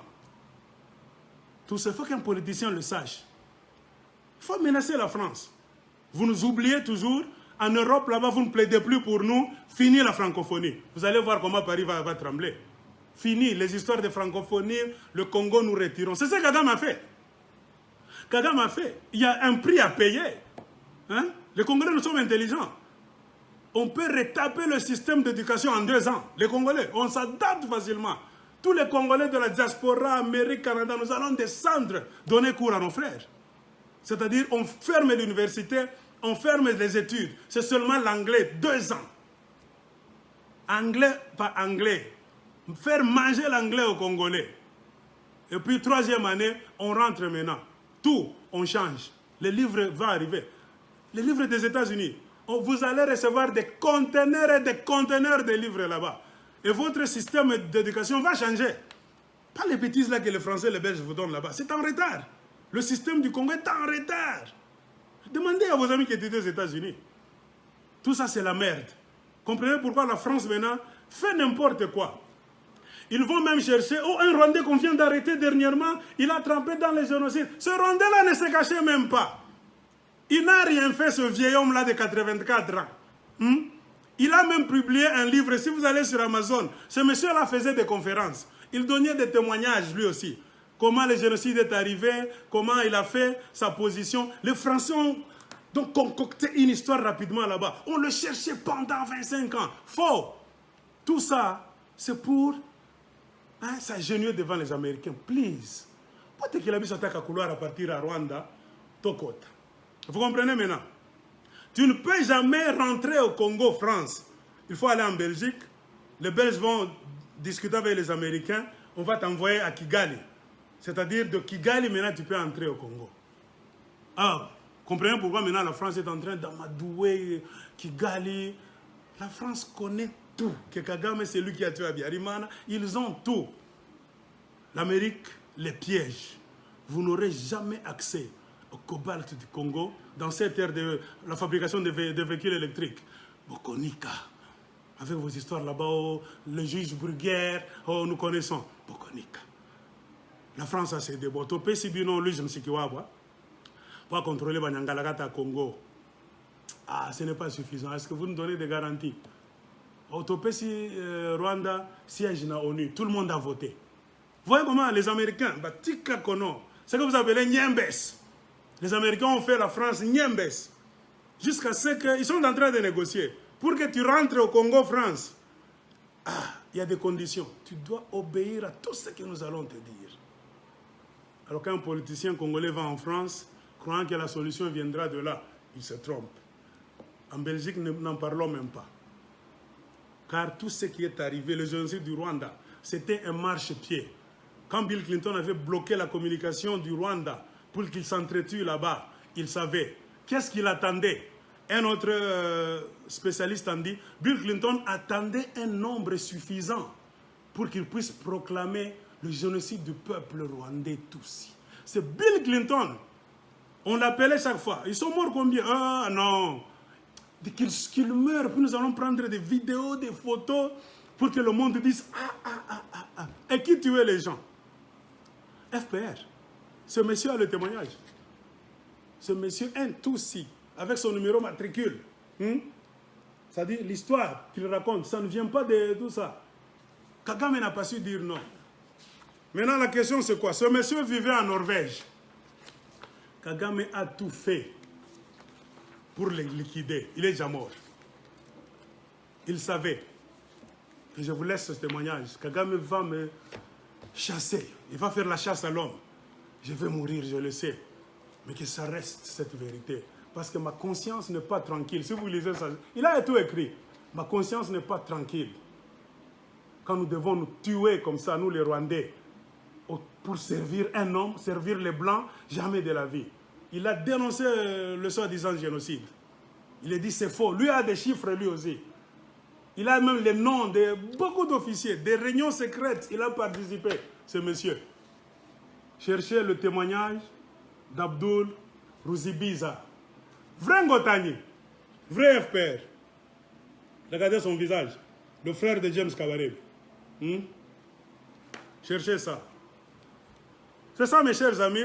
Tout ça, il faut qu'un politicien le sache. Il faut menacer la France. Vous nous oubliez toujours. En Europe, là-bas, vous ne plaidez plus pour nous. Fini la francophonie. Vous allez voir comment Paris va trembler. Fini les histoires de francophonie. Le Congo, nous retirons. C'est ce que Kagame a fait. Kagame a fait. Il y a un prix à payer. Hein? Les Congolais, nous sommes intelligents. On peut retaper le système d'éducation en 2 ans. Les Congolais, on s'adapte facilement. Tous les Congolais de la diaspora, Amérique, Canada, nous allons descendre, donner cours à nos frères. C'est-à-dire, on ferme l'université, on ferme les études. C'est seulement l'anglais, 2 ans. Anglais, pas anglais. Faire manger l'anglais aux Congolais. Et puis, 3e année, on rentre maintenant. Tout, on change. Les livres vont arriver. Les livres des États-Unis. Vous allez recevoir des conteneurs et des conteneurs de livres là-bas. Et votre système d'éducation va changer. Pas les bêtises là que les Français et les Belges vous donnent là-bas. C'est en retard. Le système du Congo est en retard. Demandez à vos amis qui étudient aux États-Unis. Tout ça, c'est la merde. Comprenez pourquoi la France, maintenant, fait n'importe quoi. Ils vont même chercher, oh, un Rwandais qu'on vient d'arrêter dernièrement, il a trempé dans les génocides. Ce Rwandais-là ne se cachait même pas. Il n'a rien fait, ce vieil homme-là de 84 ans. Il a même publié un livre, si vous allez sur Amazon, ce monsieur-là faisait des conférences. Il donnait des témoignages, lui aussi. Comment le génocide est arrivé, comment il a fait sa position. Les Français ont donc concocté une histoire rapidement là-bas. On le cherchait pendant 25 ans. Faux. Tout ça, c'est pour s'agenouiller devant les Américains. Please. Peut-être qu'il a vu sa tête à couloir à partir à Rwanda, Tokota. Vous comprenez maintenant? Tu ne peux jamais rentrer au Congo, France. Il faut aller en Belgique. Les Belges vont discuter avec les Américains. On va t'envoyer à Kigali. C'est-à-dire de Kigali, maintenant, tu peux entrer au Congo. Ah, comprenez pourquoi maintenant la France est en train d'amadouer Kigali. La France connaît tout. Que Kagame, c'est lui qui a tué Abiyarimana. Ils ont tout. L'Amérique les piège. Vous n'aurez jamais accès au cobalt du Congo dans cette ère de la fabrication de véhicules électriques. Bokonika. Avec vos histoires là-bas, oh, le juge Bruguière, oh, nous connaissons. Bokonika. La France a ses déboires. Au pays, sinon, lui, je me suis dit, pour contrôler Banyangalagata Congo. Ah, ce n'est pas suffisant. Est-ce que vous nous donnez des garanties? Au pays, Rwanda, siège na ONU. Tout le monde a voté. Vous voyez comment les Américains, c'est que vous appelez Niembes. Les Américains ont fait la France Niembes. Jusqu'à ce qu'ils sont en train de négocier. Pour que tu rentres au Congo, France, il y a des conditions. Tu dois obéir à tout ce que nous allons te dire. Alors qu'un politicien congolais va en France, croyant que la solution viendra de là, il se trompe. En Belgique, n'en parlons même pas. Car tout ce qui est arrivé, le génocide du Rwanda, c'était un marchepied. Quand Bill Clinton avait bloqué la communication du Rwanda pour qu'il s'entretue là-bas, il savait. Qu'est-ce qu'il attendait? Un autre spécialiste en dit, Bill Clinton attendait un nombre suffisant pour qu'il puisse proclamer le génocide du peuple rwandais Tutsi. C'est Bill Clinton. On l'appelait chaque fois. Ils sont morts combien? Ah non. Qu'ils meurent, puis nous allons prendre des vidéos, des photos, pour que le monde dise Et qui tuait les gens? FPR. Ce monsieur a le témoignage. Ce monsieur, un Tutsi, avec son numéro matricule. C'est-à-dire l'histoire qu'il raconte, ça ne vient pas de tout ça. Kagame n'a pas su dire non. Maintenant, la question c'est quoi? Ce monsieur vivait en Norvège. Kagame a tout fait pour le liquider. Il est déjà mort. Il savait. Et je vous laisse ce témoignage. Kagame va me chasser. Il va faire la chasse à l'homme. Je vais mourir, je le sais. Mais que ça reste cette vérité. Parce que ma conscience n'est pas tranquille. Si vous lisez ça, il a tout écrit. Ma conscience n'est pas tranquille. Quand nous devons nous tuer comme ça, nous les Rwandais, pour servir un homme, servir les Blancs, jamais de la vie. Il a dénoncé le soi-disant génocide. Il a dit c'est faux. Lui a des chiffres lui aussi. Il a même les noms de beaucoup d'officiers, des réunions secrètes. Il a participé, ce monsieur. Cherchez le témoignage d'Abdul Ruzibiza. Vrai Ngotani, vrai FPR. Regardez son visage. Le frère de James Kabarebe. Cherchez ça. C'est ça, mes chers amis.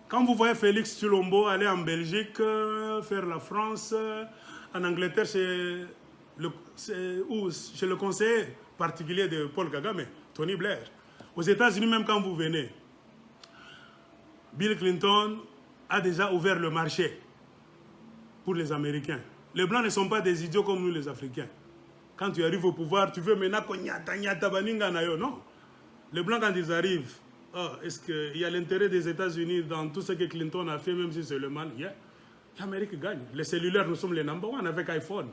Quand vous voyez Félix Tshilombo aller en Belgique, faire la France, en Angleterre, chez le conseiller particulier de Paul Kagame, Tony Blair. Aux États-Unis, même quand vous venez, Bill Clinton a déjà ouvert le marché pour les Américains. Les Blancs ne sont pas des idiots comme nous, les Africains. Quand tu arrives au pouvoir, tu veux maintenant qu'on non. Les Blancs, quand ils arrivent, est-ce qu'il y a l'intérêt des États-Unis dans tout ce que Clinton a fait, même si c'est le mal? L'Amérique gagne. Les cellulaires, nous sommes les number one avec iPhone.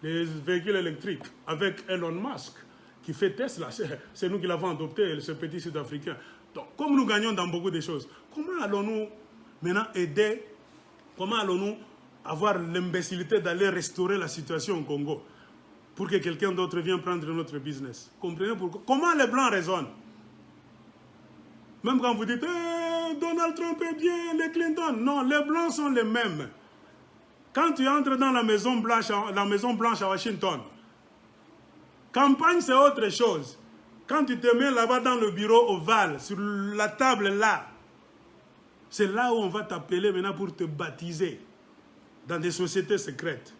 Les véhicules électriques, avec Elon Musk, qui fait Tesla. C'est nous qui l'avons adopté, ce petit Sud-Africain. Donc, comme nous gagnons dans beaucoup de choses, comment allons-nous maintenant aider? Comment allons-nous avoir l'imbécilité d'aller restaurer la situation au Congo pour que quelqu'un d'autre vienne prendre notre business? Comprenez pourquoi? Comment les Blancs raisonnent? Même quand vous dites Donald Trump est bien, les Clinton. Non, les Blancs sont les mêmes. Quand tu entres dans la Maison Blanche à Washington, campagne c'est autre chose. Quand tu te mets là-bas dans le bureau ovale, sur la table là, c'est là où on va t'appeler maintenant pour te baptiser dans des sociétés secrètes.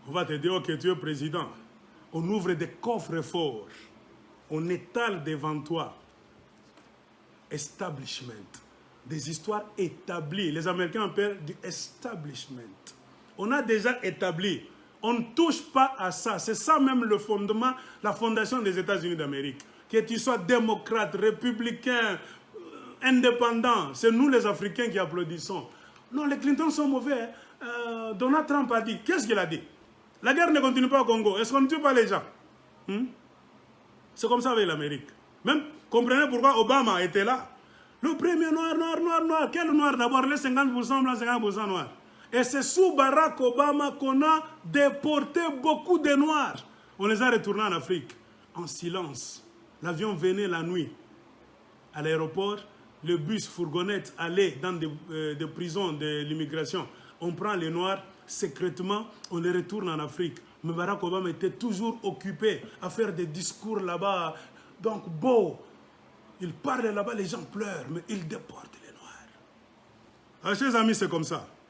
On va te dire, ok, tu es président. On ouvre des coffres forts. On étale devant toi. Establishment. Des histoires établies. Les Américains appellent du establishment. On a déjà établi. On ne touche pas à ça. C'est ça même le fondement, la fondation des États-Unis d'Amérique. Que tu sois démocrate, républicain, indépendant, c'est nous les Africains qui applaudissons. Non, les Clinton sont mauvais. Donald Trump a dit. Qu'est-ce qu'il a dit? La guerre ne continue pas au Congo. Est-ce qu'on ne tue pas les gens? C'est comme ça avec l'Amérique. Même, comprenez pourquoi Obama était là. Le premier noir. Quel noir d'abord? Les 50% blancs, 50% noirs. Et c'est sous Barack Obama qu'on a déporté beaucoup de Noirs. On les a retournés en Afrique, en silence. L'avion venait la nuit à l'aéroport. Le bus fourgonnette allait dans des prisons de l'immigration. On prend les Noirs, secrètement, on les retourne en Afrique. Mais Barack Obama était toujours occupé à faire des discours là-bas. Donc, beau. Il parle là-bas, les gens pleurent, mais il déporte les Noirs. Alors, chers amis, c'est comme ça.